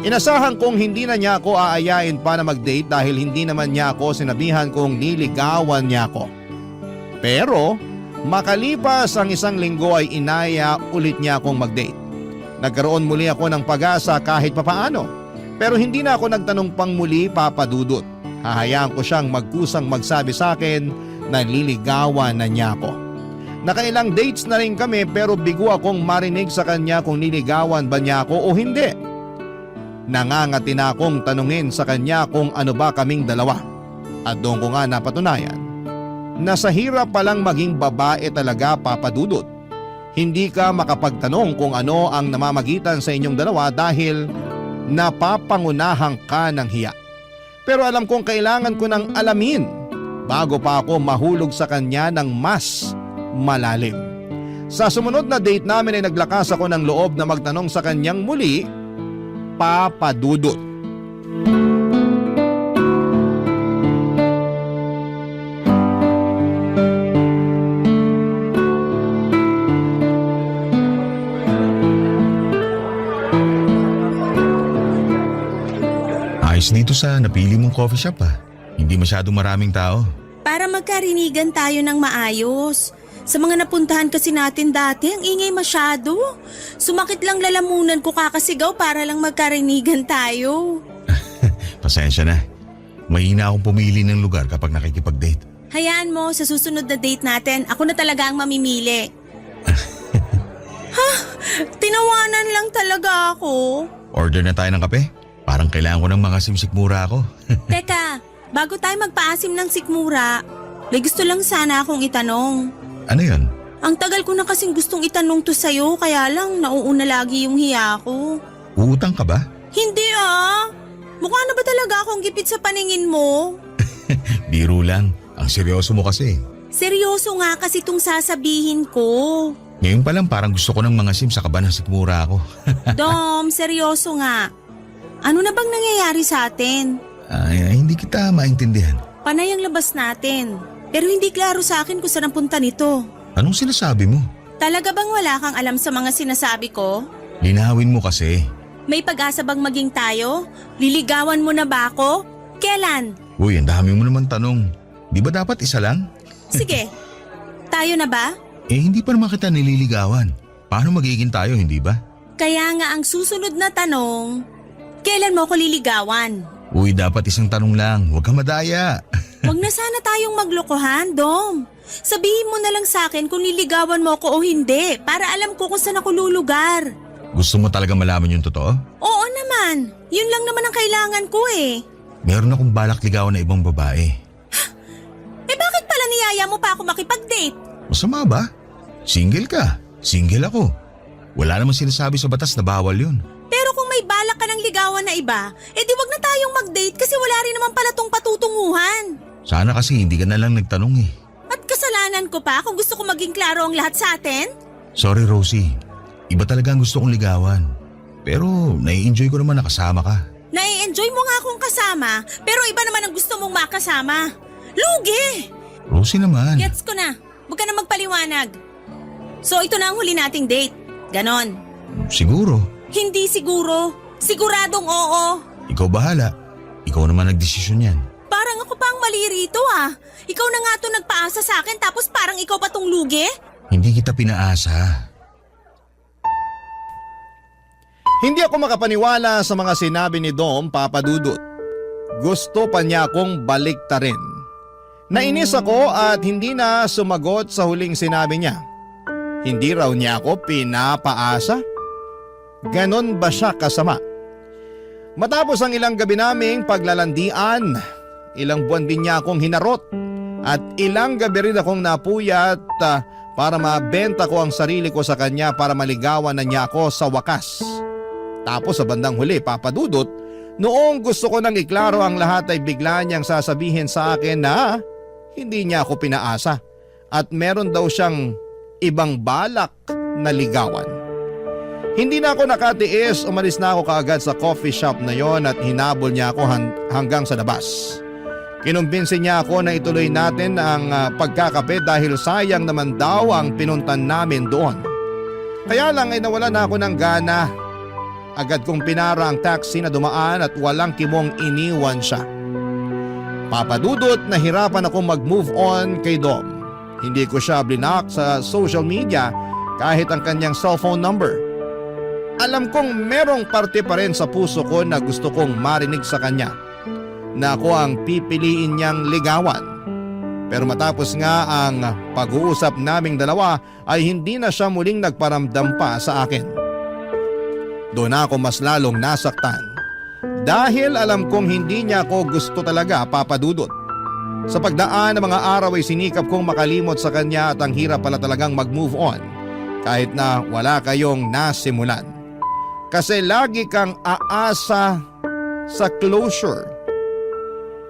Inasahan kong hindi na niya ako aayain pa na mag-date dahil hindi naman niya ako sinabihan kong niligawan niya ako. Pero makalipas ang 1 linggo ay inaya ulit niya akong mag-date. Nagkaroon muli ako ng pag-asa kahit papaano. Pero hindi na ako nagtanong pang muli, Papa Dudut. Hahayaan ko siyang magkusang magsabi sa akin na liligawan na niya ako. Nakailang dates na rin kami pero bigo akong marinig sa kanya kung niligawan ba niya ako o hindi. Nangangati na akong tanungin sa kanya kung ano ba kaming dalawa. At doon ko nga napatunayan na sa hirap palang maging babae talaga, Papa Dudut. Hindi ka makapagtanong kung ano ang namamagitan sa inyong dalawa dahil napapangunahan ka ng hiya. Pero alam kong kailangan ko nang alamin bago pa ako mahulog sa kanya ng mas malalim. Sa sumunod na date namin ay naglakas ako ng loob na magtanong sa kanyang muli, Papa Dudut. Ayos dito sa napili mong coffee shop ah. Hindi masyadong maraming tao. Para magkarinigan tayo ng maayos. Sa mga napuntahan kasi natin dati, ang ingay masyado. Sumakit lang lalamunan ko kakasigaw para lang magkarinigan tayo. Pasensya na. Mahina akong pumili ng lugar kapag nakikipag-date. Hayaan mo, sa susunod na date natin, ako na talaga ang mamimili. Ha? Tinawanan lang talaga ako. Order na tayo ng kape? Parang kailangan ko ng mga simsikmura ako. Teka, bago tayo magpaasim ng sikmura, may gusto lang sana akong itanong. Ano yun? Ang tagal ko na kasing gustong itanong to sa'yo, kaya lang nauuna lagi yung hiya ko. Uutang ka ba? Hindi ah! Mukha na ba talaga akong gipit sa paningin mo? Biro lang. Ang seryoso mo kasi. Seryoso nga kasi itong sasabihin ko. Ngayon pa lang parang gusto ko ng mga sim sa kaba ng sikmura ako. Dom, seryoso nga. Ano na bang nangyayari sa atin? Ay, hindi kita maintindihan. Panay ang labas natin. Pero hindi klaro sa akin kung saan ang punta nito. Anong sinasabi mo? Talaga bang wala kang alam sa mga sinasabi ko? Linawin mo kasi. May pag-asa bang maging tayo? Liligawan mo na ba ako? Kailan? Uy, ang dami mo naman tanong. Di ba dapat isa lang? Sige. Tayo na ba? Hindi pa naman kita nililigawan. Paano magiging tayo, hindi ba? Kaya nga ang susunod na tanong, kailan mo ko liligawan? Uy, dapat isang tanong lang. Huwag ka madaya. Huwag na sana tayong maglokohan, Dom. Sabihin mo na lang sa akin kung niligawan mo ko o hindi para alam ko kung saan ako lulugar. Gusto mo talaga malaman yung totoo? Oo naman. Yun lang naman ang kailangan ko eh. Meron akong balak ligawan na ibang babae. Bakit pala niyaya mo pa ako makipag-date? Masama ba? Single ka. Single ako. Wala namang sinasabi sa batas na bawal yun. Pero kung may balak ka ng ligawan na iba, di wag na tayong mag-date kasi wala rin naman pala tong patutunguhan. Sana kasi hindi ka na lang nagtanong eh. At kasalanan ko pa kung gusto ko maging klaro ang lahat sa atin? Sorry Rosie. Iba talaga ang gusto kong ligawan. Pero nai-enjoy ko naman nakasama ka. Nai-enjoy mo nga akong kasama, pero iba naman ang gusto mong makasama. Lugi! Rosie naman. Gets ko na. Huwag ka na magpaliwanag. So ito na ang huli nating date. Ganon. Siguro. Hindi siguro. Siguradong oo. Ikaw bahala. Ikaw naman nagdesisyon yan. Parang ako pa ang mali rito ah. Ikaw na nga to nagpaasa sa akin tapos parang ikaw pa tong lugi? Hindi kita pinaasa. Hindi ako makapaniwala sa mga sinabi ni Dom, Papa Dudut. Gusto pa niya akong baliktarin. Nainis ako at hindi na sumagot sa huling sinabi niya. Hindi raw niya ako pinapaasa? Ganon ba siya kasama? Matapos ang ilang gabi naming paglalandian, ilang buwan din niya akong hinarot at ilang gabi rin akong napuyat para mabenta ko ang sarili ko sa kanya para maligawan na niya ako sa wakas. Tapos sa bandang huli, Papa Dudut, noong gusto ko nang iklaro ang lahat ay bigla niyang sasabihin sa akin na hindi niya ako pinaasa at meron daw siyang ibang balak na ligawan. Hindi na ako nakatiis, umalis na ako kaagad sa coffee shop na yon at hinabol niya ako hanggang sa labas. Kinumbinsi niya ako na ituloy natin ang pagkakape dahil sayang naman daw ang pinuntan namin doon. Kaya lang ay nawala na ako ng gana. Agad kong pinara ang taxi na dumaan at walang kimong iniwan siya. Papadudot, nahirapan ako mag-move on kay Dom. Hindi ko siya blinak sa social media kahit ang kanyang cellphone number. Alam kong merong parte pa rin sa puso ko na gusto kong marinig sa kanya na ako ang pipiliin niyang ligawan. Pero matapos nga ang pag-uusap naming dalawa ay hindi na siya muling nagparamdam pa sa akin. Doon ako mas lalong nasaktan dahil alam kong hindi niya ako gusto talaga, Papa Dudut. Sa pagdaan ng mga araw ay sinikap kong makalimot sa kanya at ang hirap pala talagang mag-move on kahit na wala kayong nasimulan. Kasi lagi kang aasa sa closure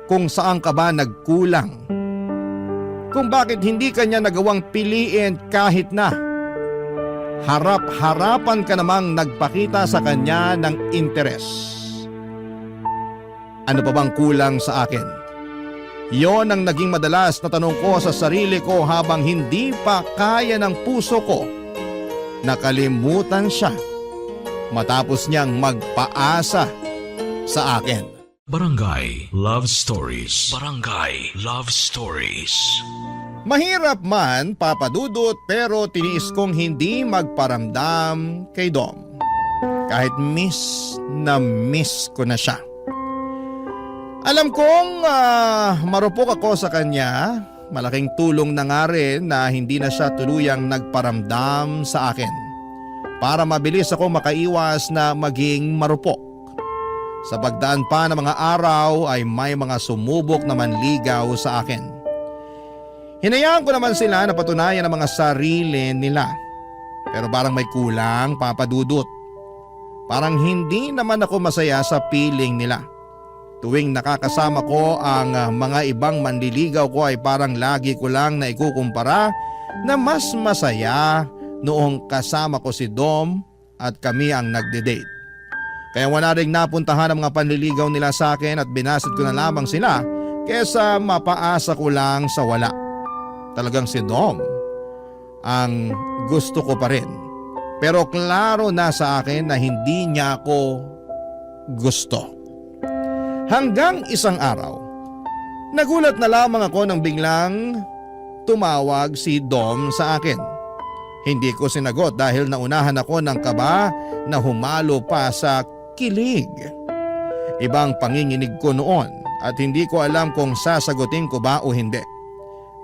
kung saan ka ba nagkulang. Kung bakit hindi kanya nagawang piliin kahit na harap-harapan ka namang nagpakita sa kanya ng interes. Ano pa bang kulang sa akin? Yon ang naging madalas na tanong ko sa sarili ko habang hindi pa kaya ng puso ko. Nakalimutan siya matapos niyang magpaasa sa akin. Barangay Love Stories. Barangay Love Stories. Mahirap man, Papa Dudut, pero tiniis kong hindi magparamdam kay Dom. Kahit miss ko na siya. Alam kong marupok ako sa kanya. Malaking tulong na nga rin na hindi na siya tuluyang nagparamdam sa akin. Para mabilis ako makaiwas na maging marupok. Sa pagdaan pa ng mga araw ay may mga sumubok na manligaw sa akin. Hinayaan ko naman sila na patunayan ang mga sarili nila. Pero parang may kulang, Papa Dudut. Parang hindi naman ako masaya sa piling nila. Tuwing nakakasama ko ang mga ibang manliligaw ko ay parang lagi ko lang na ikukumpara na mas masaya noong kasama ko si Dom at kami ang nagde-date. Kaya wala ring napuntahan ang mga panliligaw nila sa akin at binasad ko na lamang sila kesa mapaasa ko lang sa wala. Talagang si Dom ang gusto ko pa rin. Pero klaro na sa akin na hindi niya ako gusto. Hanggang isang araw, nagulat na lamang ako nang biglang tumawag si Dom sa akin. Hindi ko sinagot dahil naunahan ako ng kaba na humalo pa sa kilig. Ibang panginginig ko noon at hindi ko alam kung sasagutin ko ba o hindi.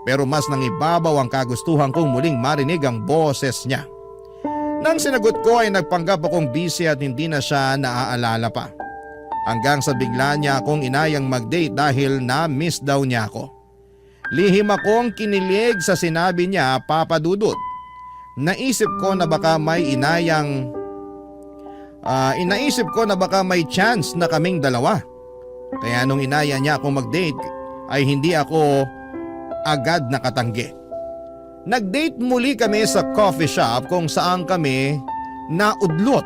Pero mas nangibabaw ang kagustuhan kong muling marinig ang boses niya. Nang sinagot ko ay nagpanggap akong busy at hindi na siya naaalala pa. Hanggang sa bigla niya akong inayang mag-date dahil na-miss daw niya ako. Lihim akong kinilig sa sinabi niya, Papa Dudut. Inaisip ko na baka may chance na kaming dalawa. Kaya nung inaya niya akong mag-date ay hindi ako agad nakatanggi. Nag-date muli kami sa coffee shop kung saan kami naudlot.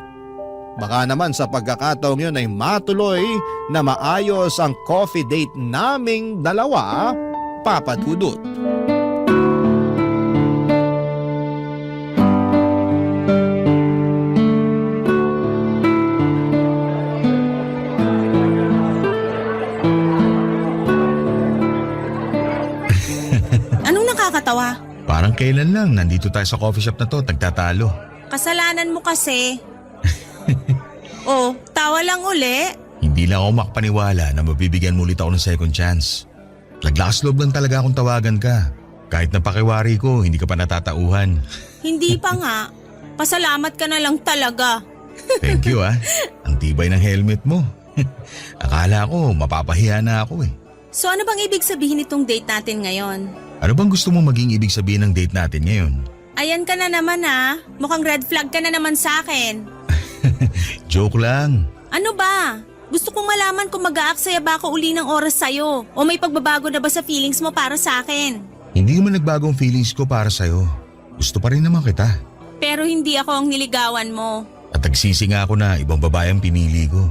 Baka naman sa pagkakataong yun ay matuloy na maayos ang coffee date naming dalawa, Papa Dudut. Anong nakakatawa? Parang kailan lang nandito tayo sa coffee shop na to, nagtatalo. Kasalanan mo kasi. Oh, tawa lang uli. Hindi lang ako makapaniwala na mabibigyan mo ulit ako ng second chance. Naglakas loob lang talaga akong tawagan ka. Kahit napakiwari ko, hindi ka pa natatauhan. Hindi pa nga. Pasalamat ka na lang talaga. Thank you ah. Ang tibay ng helmet mo. Akala ko mapapahiya na ako eh. So ano bang ibig sabihin itong date natin ngayon? Ano bang gusto mo maging ibig sabihin ng date natin ngayon? Ayan ka na naman ha. Mukhang red flag ka na naman sa akin. Joke lang. Ano ba? Gusto kong malaman kung mag-aaksaya ba ako uli ng oras sa'yo o may pagbabago na ba sa feelings mo para sa akin. Hindi naman nagbagong feelings ko para sa'yo. Gusto pa rin naman kita. Pero hindi ako ang niligawan mo. At nagsisi nga ako na ibang babae ang pinili ko.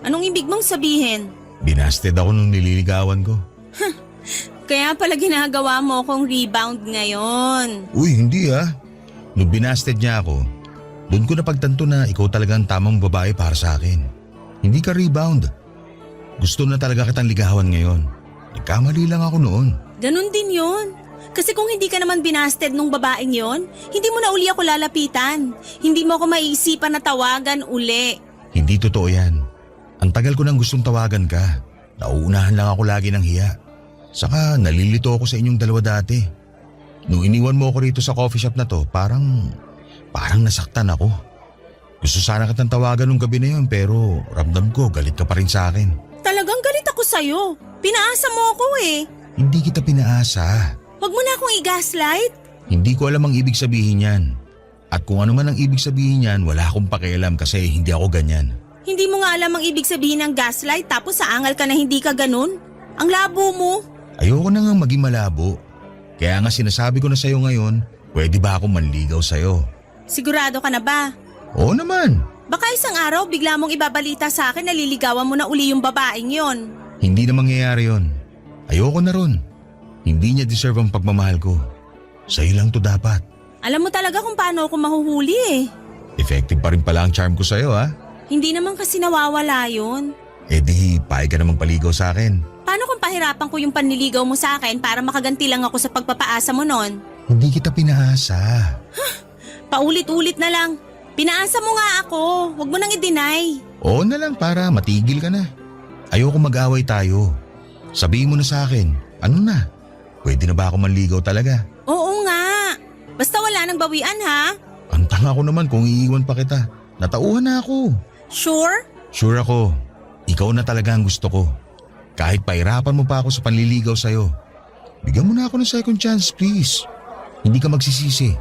Anong ibig mong sabihin? Binasted ako nung nililigawan ko. Kaya pala ginagawa mo akong rebound ngayon. Uy, hindi ah. Nung binasted niya ako, doon ko napagtanto na ikaw talaga ang tamang babae para sa akin. Hindi ka rebound. Gusto na talaga kitang ligawan ngayon. Nagkamali lang ako noon. Ganun din yun. Kasi kung hindi ka naman binasted nung babaeng yon, hindi mo na uli ako lalapitan. Hindi mo ako maiisipan na tawagan uli. Hindi totoo yan. Ang tagal ko nang gustong tawagan ka. Nauunahan lang ako lagi ng hiya. Saka nalilito ako sa inyong dalawa dati. Nung iniwan mo ako rito sa coffee shop na to, parang nasaktan ako. Gusto sana kitang tawagan nung gabi na yun pero ramdam ko galit ka pa rin sa akin. Talagang galit ako sa'yo. Pinaasa mo ako eh. Hindi kita pinaasa. Huwag mo na akong i-gaslight. Hindi ko alam ang ibig sabihin yan. At kung ano man ang ibig sabihin yan, wala akong pakialam kasi hindi ako ganyan. Hindi mo nga alam ang ibig sabihin ng gaslight tapos aangal ka na hindi ka ganun? Ang labo mo. Ayoko na nga maging malabo. Kaya nga sinasabi ko na sa'yo ngayon, pwede ba akong manligaw sa'yo? Sigurado ka na ba? Oo naman. Baka isang araw bigla mong ibabalita sa akin na liligawan mo na uli yung babaeng yon. Hindi na mangyayari yon. Ayoko na ron. Hindi niya deserve ang pagmamahal ko. Sa'yo lang to dapat. Alam mo talaga kung paano ako mahuhuli eh. Effective pa rin pala ang charm ko sa'yo ha. Hindi naman kasi nawawala yun. Eh di, pahay ka namang paligaw sa akin. Paano kung pahirapan ko yung panliligaw mo sa akin para makaganti lang ako sa pagpapaasa mo nun? Hindi kita pinaasa. Paulit-ulit na lang. Pinaasa mo nga ako. Huwag mo nang i-deny. Oo na lang para matigil ka na. Ayoko mag-away tayo. Sabihin mo na sa akin, ano na? Pwede na ba ako manligaw talaga? Oo nga. Basta wala nang bawian ha. Ang tanga ko naman kung iiwan pa kita. Natauhan na ako. Sure? Sure ako. Ikaw na talaga ang gusto ko. Kahit pahirapan mo pa ako sa panliligaw sa'yo. Bigyan mo na ako ng second chance, please. Hindi ka magsisisi.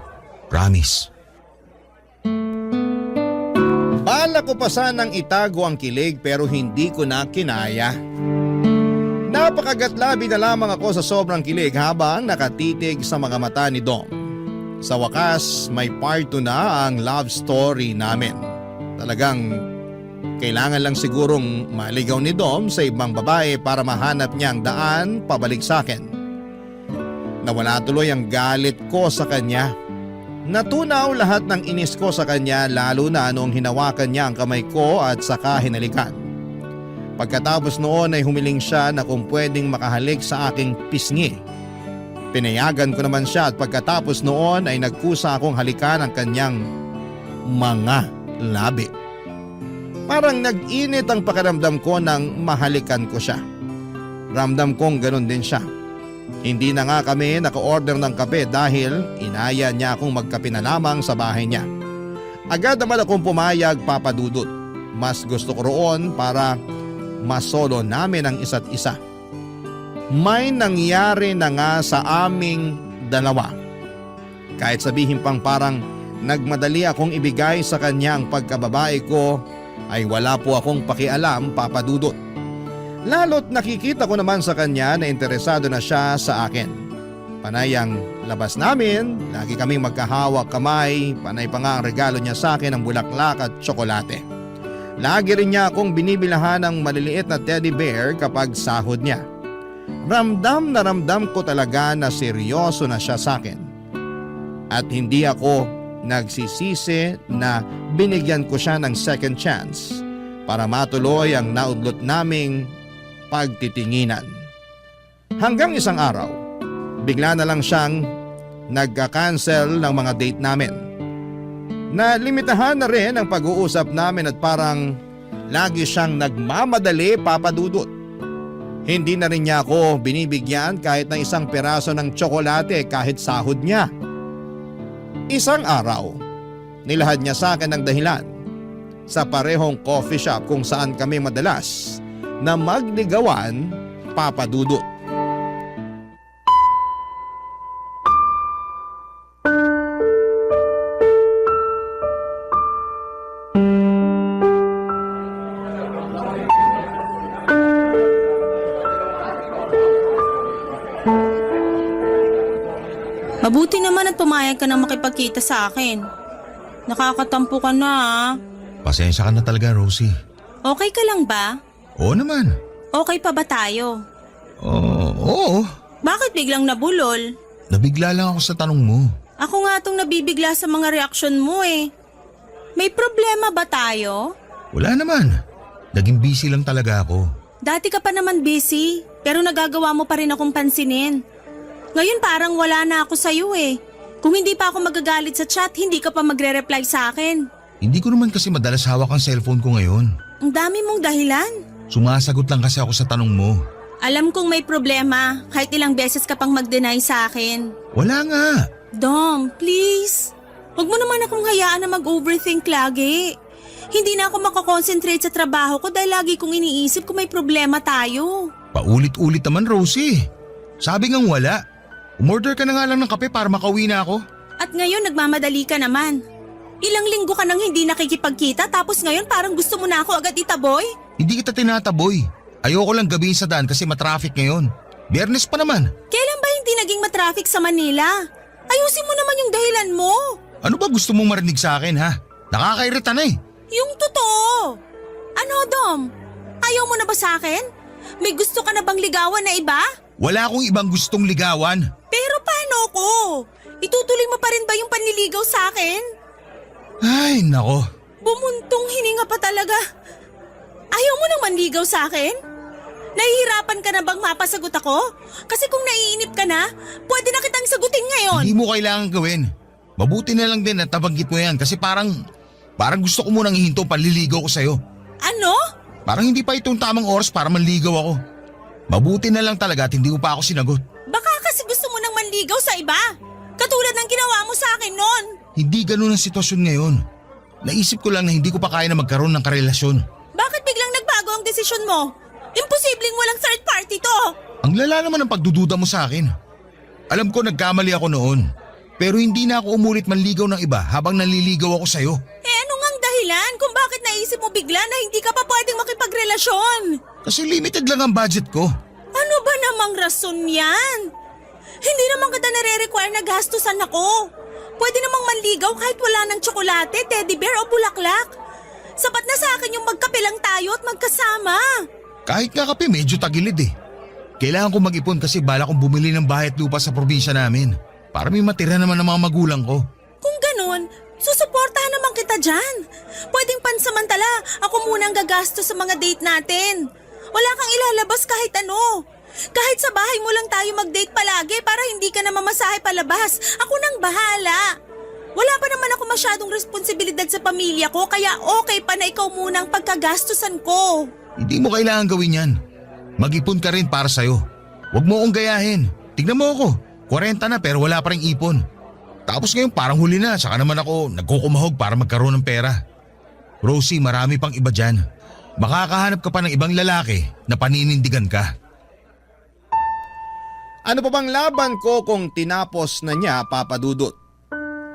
Promise. Bala ko pa sanang itago ang kilig pero hindi ko na kinaya. Napakagatlabi na lamang ako sa sobrang kilig habang nakatitig sa mga mata ni Dom. Sa wakas, may part 2 na ang love story namin. Talagang kailangan lang sigurong maligaw ni Dom sa ibang babae para mahanap niya ang daan pabalik sa akin. Nawala tuloy ang galit ko sa kanya. Natunaw lahat ng inis ko sa kanya lalo na noong hinawakan niya ang kamay ko at saka hinalikan. Pagkatapos noon ay humiling siya na kung pwedeng makahalik sa aking pisngi. Pinayagan ko naman siya at pagkatapos noon ay nagkusa akong halikan ang kanyang mga labi. Parang nag-init ang pakiramdam ko nang mahalikan ko siya. Ramdam kong ganun din siya. Hindi na nga kami naka-order ng kape dahil inaya niya akong magkape na lamang sa bahay niya. Agad naman akong pumayag, Papa Dudut. Mas gusto ko roon para masolo namin ang isa't isa. May nangyari na nga sa aming dalawa. Kahit sabihin pang parang nagmadali akong ibigay sa kanya ang pagkababae ko, ay wala po akong pakialam, Papa Dudut. Lalo't nakikita ko naman sa kanya na interesado na siya sa akin. Panay ang labas namin, lagi kaming magkahawak kamay, panay pa nga ang regalo niya sa akin ng bulaklak at tsokolate. Lagi rin niya akong binibilahan ng maliliit na teddy bear kapag sahod niya. Ramdam na ramdam ko talaga na seryoso na siya sa akin. At hindi ako nagsisisi na binigyan ko siya ng second chance para matuloy ang naudlot naming pagtitinginan. Hanggang isang araw, bigla na lang siyang nagka-cancel ng mga date namin. Nalimitahan na rin ang pag-uusap namin at parang lagi siyang nagmamadali, Papa Dudut. Hindi na rin niya ako binibigyan kahit na isang peraso ng tsokolate kahit sahod niya. Isang araw, nilahad niya sa akin ng dahilan sa parehong coffee shop kung saan kami madalas na magligawan, Papa Dudut. Mabuti naman at pumayag ka na makipagkita sa akin. Nakakatampo ka na ah. Pasensya ka na talaga, Rosie. Okay ka lang ba? Oo naman. Okay pa ba tayo? Oo. Bakit biglang nabulol? Nabigla lang ako sa tanong mo. Ako nga tong nabibigla sa mga reaksyon mo eh. May problema ba tayo? Wala naman. Naging busy lang talaga ako. Dati ka pa naman busy, pero nagagawa mo pa rin akong pansinin. Ngayon parang wala na ako sa'yo eh. Kung hindi pa ako magagalit sa chat, hindi ka pa magre-reply sa akin. Hindi ko naman kasi madalas hawak ang cellphone ko ngayon. Ang dami mong dahilan. Sumasagot lang kasi ako sa tanong mo. Alam kong may problema, kahit ilang beses ka pang mag-deny sa akin. Wala nga. Dom, please. Huwag mo naman akong hayaan na mag-overthink lagi. Hindi na ako makakonsentrate sa trabaho ko dahil lagi kong iniisip kung may problema tayo. Paulit-ulit naman, Rosie. Sabi ngang wala. Umorder ka na nga lang ng kape para makauwi na ako. At ngayon nagmamadali ka naman. Ilang linggo ka nang hindi nakikipagkita tapos ngayon parang gusto mo na ako agad itaboy? Hindi kita tinataboy. Ayoko lang gabihin sa daan kasi matraffic ngayon. Biyernes pa naman. Kailan ba hindi naging matraffic sa Manila? Ayusin mo naman yung dahilan mo. Ano ba gusto mong marinig sa akin ha? Nakakairita na eh. Yung totoo. Ano Dom? Ayaw mo na ba sa akin? May gusto ka na bang ligawan na iba? Wala akong ibang gustong ligawan. Pero paano ko? Itutuloy mo pa rin ba yung panliligaw sa akin? Ay, nako. Bumuntong hininga pa talaga. Ayaw mo nang manligaw sa akin? Nahihirapan ka na bang mapasagot ako? Kasi kung naiinip ka na, pwede na kitang sagutin ngayon. Hindi mo kailangan gawin. Mabuti na lang din at nabanggit mo yan kasi parang gusto ko munang ihinto panliligaw ko sa'yo. Ano? Parang hindi pa itong tamang oras para manligaw ako. Mabuti na lang talaga at hindi mo pa ako sinagot. Baka kasi gusto mo nang manligaw sa iba. Katulad ng ginawa mo sa akin noon. Hindi ganun ang sitwasyon ngayon. Naisip ko lang na hindi ko pa kaya na magkaroon ng karelasyon. Bakit biglang nagbago ang desisyon mo? Imposibleng walang third party to. Ang lala naman ang pagdududa mo sa akin. Alam ko nagkamali ako noon. Pero hindi na ako umulit manligaw ng iba habang naliligaw ako sa'yo. Ano ngang dahilan kung bakit naisip mo bigla na hindi ka pa pwedeng makipagrelasyon? Kasi limited lang ang budget ko. Ano ba namang rason yan? Hindi naman kita nare-require na gastusan ako. Pwede namang manligaw kahit wala ng tsokolate, teddy bear o bulaklak. Sapat na sa akin yung magkape lang tayo at magkasama. Kahit nga kape, medyo tagilid eh. Kailangan ko mag-ipon kasi bala kong bumili ng bahay at lupa sa probinsya namin. Para may matira naman ng mga magulang ko. Kung ganun, susuportahan naman kita dyan. Pwedeng pansamantala, ako muna ang gagastos sa mga date natin. Wala kang ilalabas kahit ano. Kahit sa bahay mo lang tayo mag-date palagi para hindi ka na mamasahe palabas. Ako nang bahala. Wala pa naman ako masyadong responsibilidad sa pamilya ko kaya okay pa na ikaw muna ang pagkagastusan ko. Hindi mo kailangan gawin yan. Mag-ipon ka rin para sa'yo. Huwag mo akong gayahin. Tignan mo ako. 40 na pero wala pa rin ipon. Tapos ngayon parang huli na, saka naman ako nagkukumahog para magkaroon ng pera. Rosie, marami pang iba dyan. Makakahanap ka pa ng ibang lalaki na paninindigan ka. Ano pa bang laban ko kung tinapos na niya, Papa Dudut?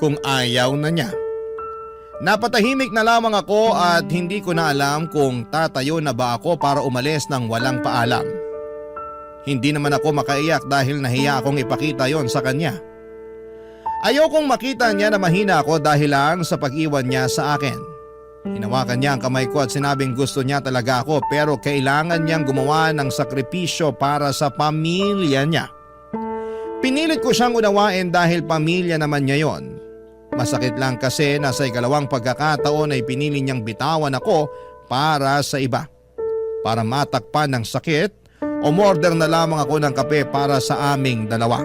Kung ayaw na niya. Napatahimik na lamang ako at hindi ko na alam kung tatayo na ba ako para umalis ng walang paalam. Hindi naman ako makaiyak dahil nahiya akong ipakita yon sa kanya. Ayokong makita niya na mahina ako dahil lang sa pag-iwan niya sa akin. Hinawakan niya ang kamay ko at sinabing gusto niya talaga ako pero kailangan niyang gumawa ng sakripisyo para sa pamilya niya. Pinilit ko siyang unawain dahil pamilya naman niya yon. Masakit lang kasi na sa ikalawang pagkakataon ay pinili niyang bitawan ako para sa iba. Para matakpan ng sakit, umorder na lamang ako ng kape para sa aming dalawa.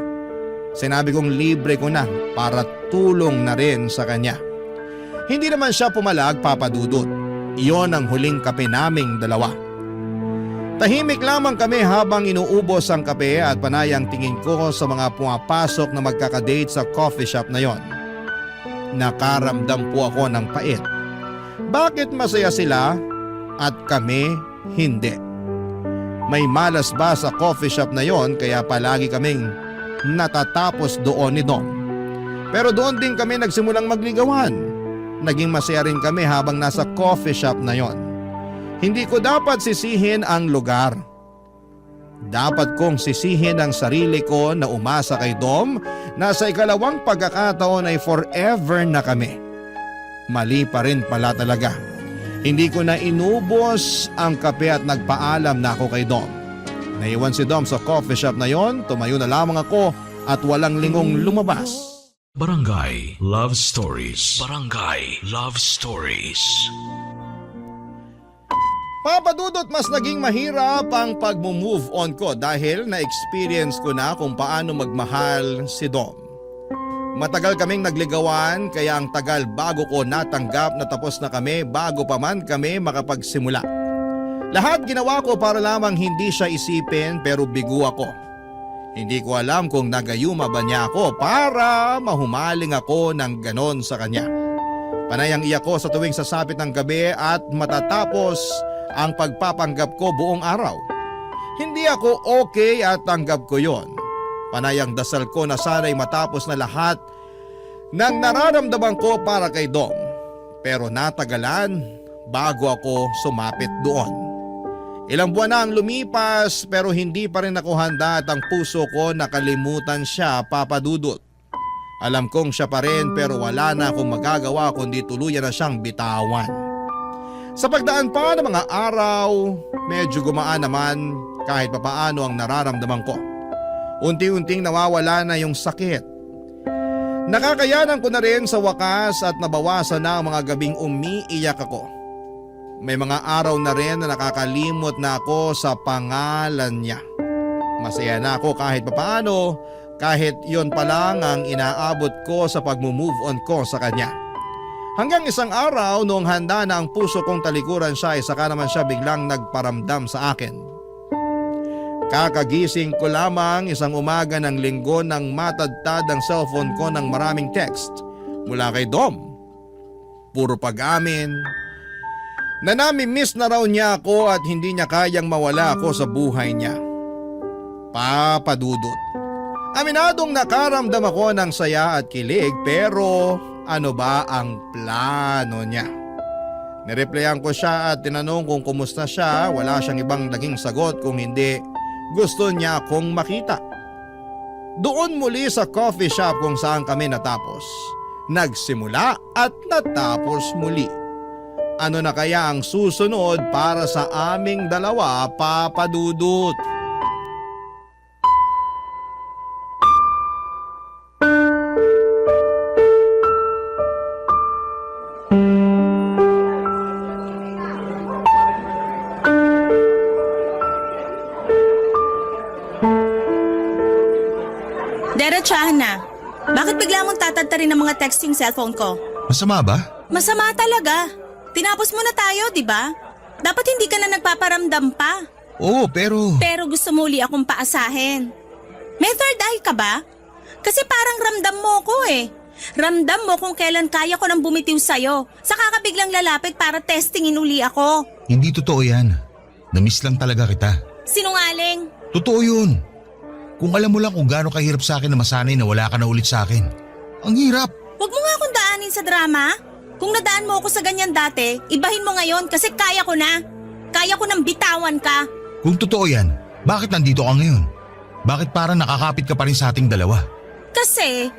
Sinabi kong libre ko na para tulong na rin sa kanya. Hindi naman siya pumalag, Papa Dudut. Iyon ang huling kape naming dalawa. Tahimik lamang kami habang inuubos ang kape at panay ang tingin ko sa mga pumapasok na magkakadate sa coffee shop na yon. Nakaramdam po ako ng pait. Bakit masaya sila at kami hindi? May malas ba sa coffee shop na yon kaya palagi kaming natatapos doon ni Dom? Pero doon din kami nagsimulang magligawan. Naging masaya rin kami habang nasa coffee shop na yon. Hindi ko dapat sisihin ang lugar. Dapat kong sisihin ang sarili ko na umasa kay Dom na sa ikalawang pagkakataon ay forever na kami. Mali pa rin pala talaga. Hindi ko na inubos ang kape at nagpaalam na ako kay Dom. Naiwan si Dom sa coffee shop na yon, tumayo na lamang ako at walang lingong lumabas. Barangay Love Stories. Barangay Love Stories. Papa Dudut, mas naging mahirap ang pag-move on ko dahil na-experience ko na kung paano magmahal si Dom. Matagal kaming nagligawan kaya ang tagal bago ko natanggap na tapos na kami bago pa man kami makapagsimula. Lahat ginawa ko para lamang hindi siya isipin pero bigo ako. Hindi ko alam kung nagayuma ba niya ako para mahumaling ako ng ganon sa kanya. Panay ang iyak ko sa tuwing sasapit ng gabi at matatapos ang pagpapanggap ko buong araw. Hindi ako okay at tanggap ko yon. Panay ang dasal ko na sana'y matapos na lahat ng nararamdaman ko para kay Dom. Pero natagalan bago ako sumapit doon. Ilang buwan na ang lumipas pero hindi pa rin ako handa at ang puso ko nakalimutan siya, Papa Dudut. Alam kong siya pa rin pero wala na akong magagawa kundi tuluyan na siyang bitawan. Sa pagdaan pa ng mga araw, medyo gumaan naman kahit papaano ang nararamdaman ko. Unti-unting nawawala na yung sakit. Nakakayanan ko na rin sa wakas at nabawasan na ang mga gabing umiiyak ako. May mga araw na rin na nakakalimot na ako sa pangalan niya. Masaya na ako kahit papaano, kahit yon pa lang ang inaabot ko sa pag-move on ko sa kanya. Hanggang isang araw noong handa na ang puso kong talikuran siya ay saka naman siya biglang nagparamdam sa akin. Kakagising ko lamang isang umaga ng linggo nang matadtad ang cellphone ko ng maraming text mula kay Dom. Puro pag-amin na nami-miss na raw niya ako at hindi niya kayang mawala ako sa buhay niya. Papa Dudut, aminadong nakaramdam ako ng saya at kilig pero ano ba ang plano niya? Nireplyan ko siya at tinanong kung kumusta siya. Wala siyang ibang naging sagot kung hindi gusto niya akong makita. Doon muli sa coffee shop kung saan kami natapos. nagsimula at natapos muli. Ano na kaya ang susunod para sa aming dalawa, Papa Dudut? Diretsahan na. Bakit bigla mong tatadtarin ng mga text yung cellphone ko? Masama ba? Masama talaga. Tinapos mo na tayo, di ba? Dapat hindi ka na nagpaparamdam pa. Oo, pero... Pero gusto mo uli akong paasahin. May third eye ka ba? Kasi parang ramdam mo ko eh. Ramdam mo kung kailan kaya ko nang bumitiw sa'yo. Saka ka biglang lalapit para testingin uli ako. Hindi totoo yan. Namiss lang talaga kita. Sinungaling. Totoo yun. Kung alam mo lang kung gaano kahirap sa akin na masanay na wala ka na ulit sa akin. Ang hirap. Huwag mo nga akong daanin sa drama. Kung nadaan mo ako sa ganyan dati, ibahin mo ngayon kasi kaya ko na. Kaya ko nang bitawan ka. Kung totoo yan, bakit nandito ka ngayon? Bakit parang nakakapit ka pa rin sa ating dalawa? Kasi,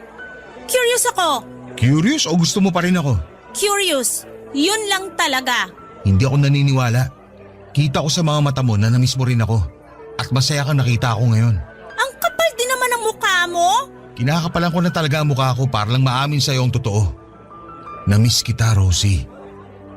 curious ako. Curious o gusto mo pa rin ako? Curious. Yun lang talaga. Hindi ako naniniwala. Kita ko sa mga mata mo na namiss mo rin ako. At masaya kang nakita ako ngayon. Ang kapal din naman ang mukha mo. Kinakapalan ko na talaga ang mukha ko para lang maamin sa'yo ang totoo. Namiss kita, Rosie.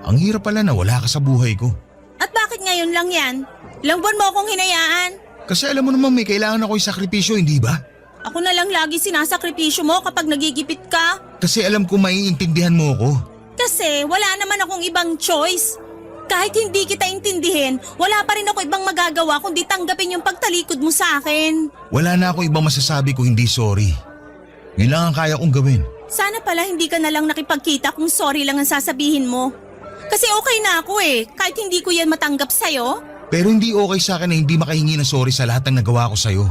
Ang hirap pala na wala ka sa buhay ko. At bakit ngayon lang yan? Ilang buwan mo akong hinayaan? Kasi alam mo naman may kailangan ako isakripisyo, hindi ba? Ako na lang lagi sinasakripisyo mo kapag nagigipit ka. Kasi alam ko maiintindihan mo ako. Kasi wala naman akong ibang choice. Kahit hindi kita intindihin, wala pa rin ako ibang magagawa kundi tanggapin yung pagtalikod mo sa akin. Wala na ako ibang masasabi ko hindi sorry. Yun lang ang kaya kong gawin. Sana pala hindi ka na lang nakipagkita kung sorry lang ang sasabihin mo. Kasi okay na ako eh, kahit hindi ko yan matanggap sa'yo. Pero hindi okay sa akin na hindi makahingi ng sorry sa lahat ng nagawa ko sa'yo.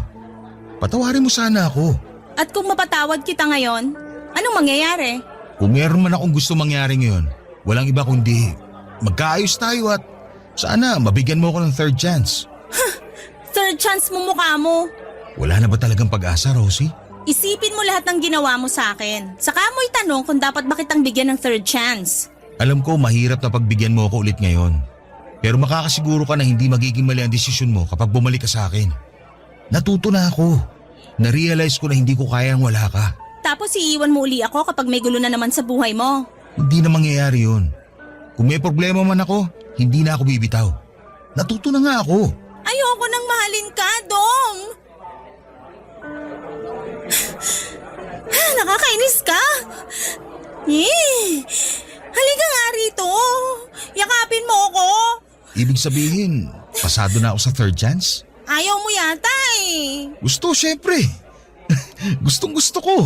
Patawarin mo sana ako. At kung mapatawad kita ngayon, anong mangyayari? Kung meron man akong gusto mangyari ngayon, walang iba kundi magkaayos tayo at sana mabigyan mo ako ng third chance. Third chance mo mukha mo. Wala na ba talagang pag-asa, Rosie? Isipin mo lahat ng ginawa mo sa akin. Saka mo itanong kung dapat ba kitang bigyan ng third chance. Alam ko mahirap na pagbigyan mo ako ulit ngayon. Pero makakasiguro ka na hindi magiging mali ang desisyon mo kapag bumalik ka sa akin. Natuto na ako. Na-realize ko na hindi ko kayang wala ka. Tapos iiwan mo uli ako kapag may gulo na naman sa buhay mo. Hindi na mangyayari yun. Kung may problema man ako, hindi na ako bibitaw. Natuto na nga ako. Ayoko nang mahalin ka, Dong. Nakakainis ka. Halika nga rito. Yakapin mo ako. Ibig sabihin, pasado na ako sa third chance? Ayaw mo yata eh. Gusto, syempre. Gustong gusto ko.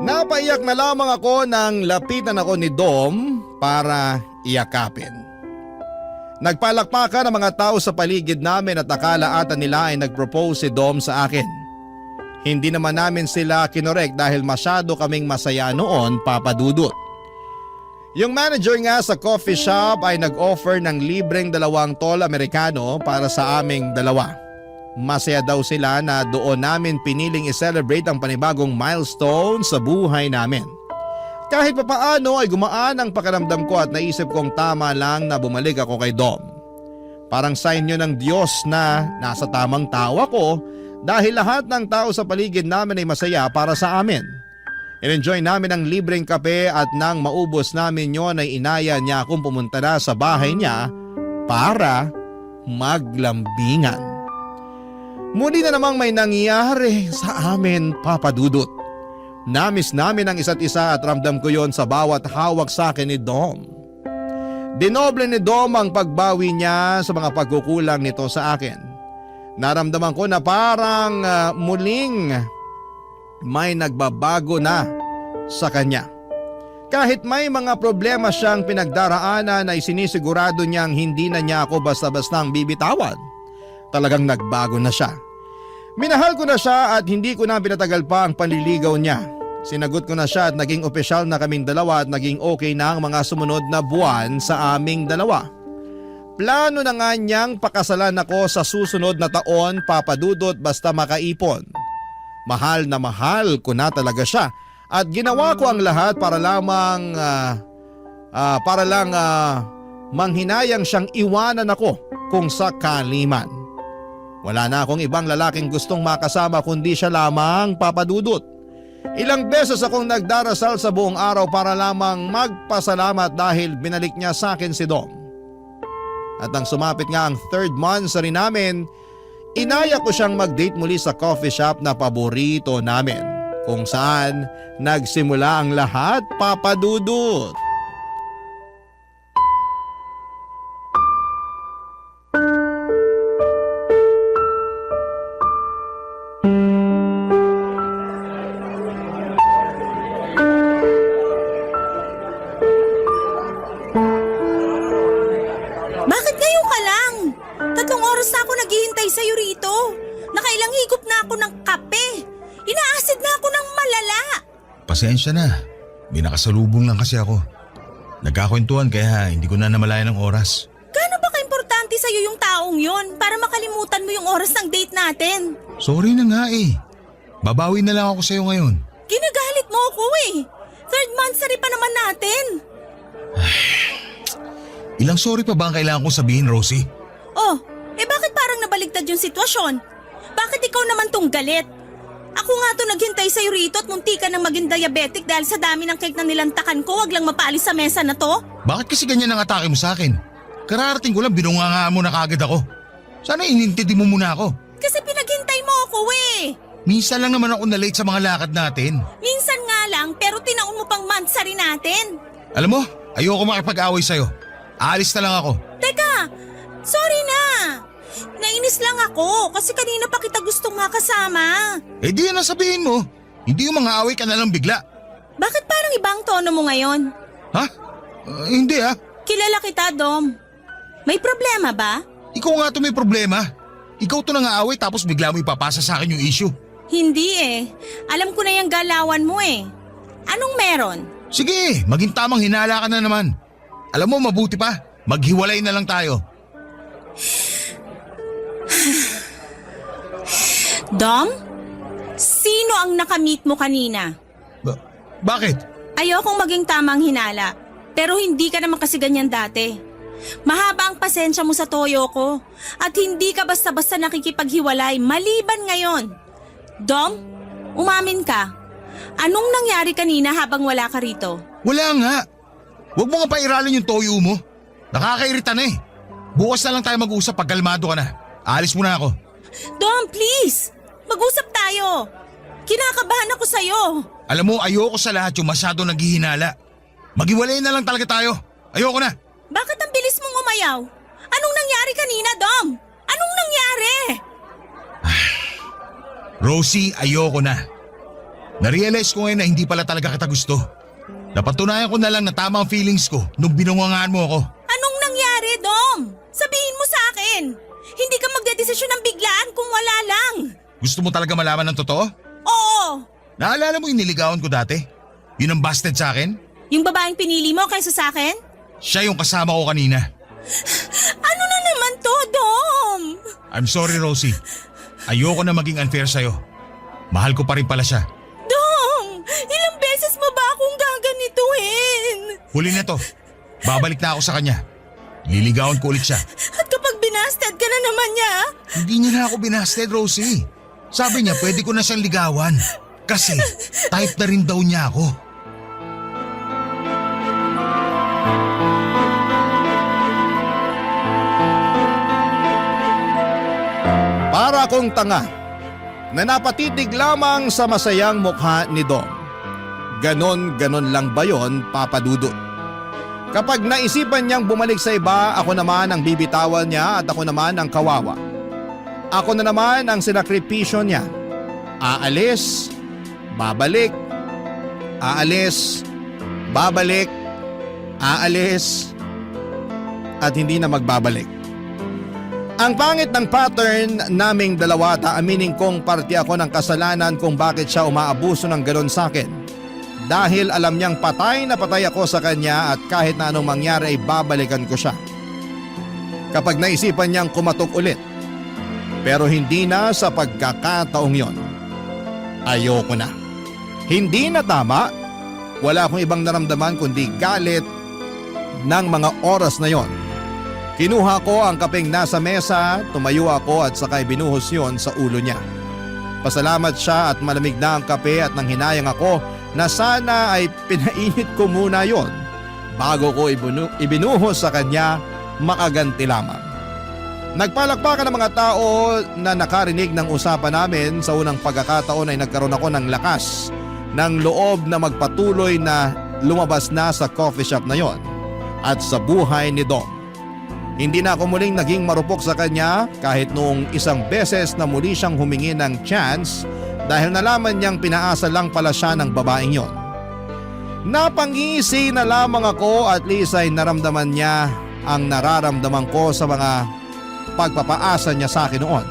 Napaiyak na lamang ako nang lapitan ako ni Dom para iyakapin. Nagpalakpakan ang mga tao sa paligid namin at akala ata nila ay nag-propose si Dom sa akin. Hindi naman namin sila kinorek dahil masyado kaming masaya noon, Papa Dudut. Yung manager nga sa coffee shop ay nag-offer ng libreng 2 tol Amerikano para sa aming dalawa. Masaya daw sila na doon namin piniling i-celebrate ang panibagong milestone sa buhay namin. Kahit papaano ay gumaan ang pakiramdam ko at naisip kong tama lang na bumalik ako kay Dom. Parang sign yun ng Diyos na nasa tamang tao ako dahil lahat ng tao sa paligid namin ay masaya para sa amin. In-enjoy namin ang libreng kape at nang maubos namin yon ay inaya niya akong pumunta na sa bahay niya para maglambingan. Muli na namang may nangyari sa amin, Papa Dudut. Namiss namin ang isa't isa at ramdam ko yon sa bawat hawak sa akin ni Dom. Dinoble ni Dom ang pagbawi niya sa mga pagkukulang nito sa akin. Naramdaman ko na parang muling may nagbabago na sa kanya. Kahit may mga problema siyang pinagdaraanan ay sinisigurado niyang hindi na niya ako basta-bastang bibitawan. Talagang nagbago na siya. Minahal ko na siya at hindi ko na pinatagal pa ang panliligaw niya. Sinagot ko na siya at naging opisyal na kaming dalawa at naging okay na ang mga sumunod na buwan sa aming dalawa. Plano na nga niyang pakasalan ako sa susunod na taon, Papa Dudut, basta makaipon. Mahal na mahal ko na talaga siya at ginawa ko ang lahat para lang manghinayang siyang iwanan ako kung sakali man. Wala na akong ibang lalaking gustong makasama kundi siya lamang, Papa Dudut. Ilang beses akong nagdarasal sa buong araw para lamang magpasalamat dahil binalik niya sa akin si Dom. At nang sumapit nga ang 3rd monthsary namin, inaya ko siyang mag-date muli sa coffee shop na paborito namin, kung saan nagsimula ang lahat, Papa Dudut. Bakit ngayon ka lang? 3 oras na ako naghihintay sa'yo rito. Nakailang higop na ako ng kape. Inaasid na ako ng malala. Pasensya na. May nakasalubong lang kasi ako. Nagkakwentuhan kaya hindi ko na namalayan ng oras. Gaano ba ka-importante sa'yo yung taong yon para makalimutan mo yung oras ng date natin? Sorry na nga eh. Babawi na lang ako sa'yo ngayon. Ginagalit mo ako eh. 3rd monthsary pa naman natin. Ilang sorry pa ba ang kailangan kong sabihin, Rosie? Oh, bakit parang nabaligtad yung sitwasyon? Bakit ikaw naman tong galit? Ako nga to naghintay sa'yo rito at munti ka nang maging diabetic dahil sa dami ng cake na nilantakan ko, wag lang mapaalis sa mesa na to. Bakit kasi ganyan ang atake mo sa akin? Kararating ko lang binungangaan mo na kagad ako. Sana inintindi mo muna ako. Kasi pinaghintay mo ako eh. Minsan lang naman ako na-late sa mga lakad natin. Minsan nga lang pero tinaon mo pang monthsary natin. Alam mo, ayoko makipag-away sa'yo. Aalis na lang ako. Teka, sorry na. Nainis lang ako kasi kanina pa kita gustong makasama. Eh di yan ang sabihin mo. Hindi yung mga away ka na lang bigla. Bakit parang ibang tono mo ngayon? Ha? Hindi ah. Kilala kita, Dom. May problema ba? Ikaw nga to may problema. Ikaw to nang-aaway tapos bigla mo ipapasa sa akin yung issue. Hindi eh. Alam ko na yung galawan mo eh. Anong meron? Sige, maging tamang hinala ka na naman. Alam mo, mabuti pa. Maghiwalay na lang tayo. Dom? Sino ang nakamit mo kanina? Bakit? Ayokong maging tamang hinala. Pero hindi ka naman kasi ganyan dati. Mahaba ang pasensya mo sa toyo ko. At hindi ka basta-basta nakikipaghiwalay maliban ngayon. Dom, umamin ka. Anong nangyari kanina habang wala ka rito? Wala nga. Huwag mo nga pairalin yung toyo mo. Nakakairita na eh. Bukas na lang tayo mag-usap pag kalmado ka na. Alis muna ako. Dom, please! Mag-usap tayo! Kinakabahan ako sa'yo! Alam mo, ayoko sa lahat yung masyado naghihinala. Maghiwalay na lang talaga tayo. Ayoko na. Bakit ang bilis mong umayaw? Anong nangyari kanina, Dom? Anong nangyari? Rosie, ayoko na. Narealize ko ngayon na hindi pala talaga kita gusto. Napatunayan ko na lang na tama ang feelings ko nung binungangaan mo ako. Anong nangyari, Dom? Sabihin mo sa akin. Hindi ka magdedesisyon ng biglaan kung wala lang. Gusto mo talaga malaman ng totoo? Oo. Naalala mo yung niligawan ko dati? Yun ang busted sa akin? Yung babaeng pinili mo kaysa sa akin? Siya yung kasama ko kanina. Ano na naman to, Dom? I'm sorry, Rosie. Ayoko na maging unfair sa'yo. Mahal ko pa rin pala siya. Dom, ilang beses mo ba akong gaganituhin? Huli na to. Babalik na ako sa kanya. Liligawan ko ulit siya. At kapag binasted ka na naman niya? Hindi niya na ako binasted, Rosie. Sabi niya pwede ko na siyang ligawan. Kasi type na rin daw niya ako. Para akong tanga na napatitig lamang sa masayang mukha ni Dom. Ganon-ganon lang ba yon, Papa Dudut? Kapag naisipan niyang bumalik sa iba, ako naman ang bibitawan niya at ako naman ang kawawa. Ako na naman ang sinakripisyo niya. Aalis, babalik, aalis, babalik, aalis, at hindi na magbabalik. Ang pangit ng pattern naming dalawa, aminin kong parte ako ng kasalanan kung bakit siya umaabuso ng ganon sa akin. Dahil alam niyang patay na patay ako sa kanya at kahit na anong mangyari ay babalikan ko siya. kapag naisipan niyang kumatok ulit. Pero hindi na sa pagkakataong yon. Ayoko na. Hindi na tama. Wala akong ibang naramdaman kundi galit ng mga oras na yon. Kinuha ko ang kapeng nasa mesa, tumayo ako at sakay binuhos yon sa ulo niya. Pasalamat siya at malamig na ang kape at nang hinayang ako na sana ay pinainit ko muna yon bago ko ibinuhos sa kanya makaganti lamang. Nagpalakpakan ng mga tao na nakarinig ng usapan namin. Sa unang pagkakataon ay nagkaroon ako ng lakas ng loob na magpatuloy na lumabas na sa coffee shop na yon at sa buhay ni Dom. Hindi na ako muling naging marupok sa kanya kahit noong isang beses na muli siyang humingi ng chance dahil nalaman niyang pinaasa lang pala siya ng babaeng yon. Napangisi na lamang ako at least ay naramdaman niya ang nararamdaman ko sa mga pagpapaasa niya sa akin noon.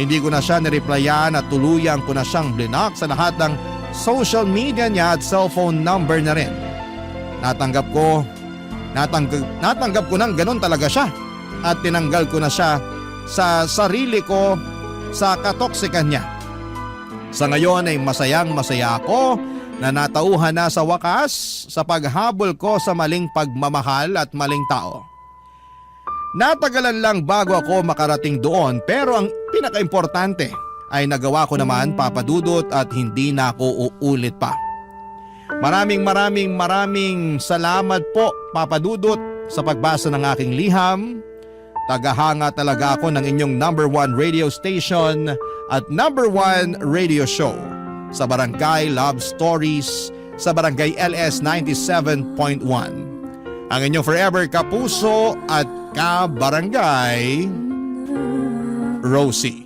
Hindi ko na siya nireplyan at tuluyang ko na siyang blinak sa lahat ng social media niya at cellphone number na rin. Natanggap ko nang ganun talaga siya at tinanggal ko na siya sa sarili ko sa katoksikan niya. Sa ngayon ay masayang-masaya ako na natauhan na sa wakas sa paghabol ko sa maling pagmamahal at maling tao. Natagalan lang bago ako makarating doon pero ang pinakaimportante ay nagawa ko naman, Papa Dudut, at hindi na ako uulit pa. Maraming salamat po, Papa Dudut, sa pagbasa ng aking liham. Tagahanga talaga ako ng inyong #1 radio station at #1 radio show sa Barangay Love Stories sa Barangay LS 97.1. Ang inyong forever kapuso at kabarangay, Rosie.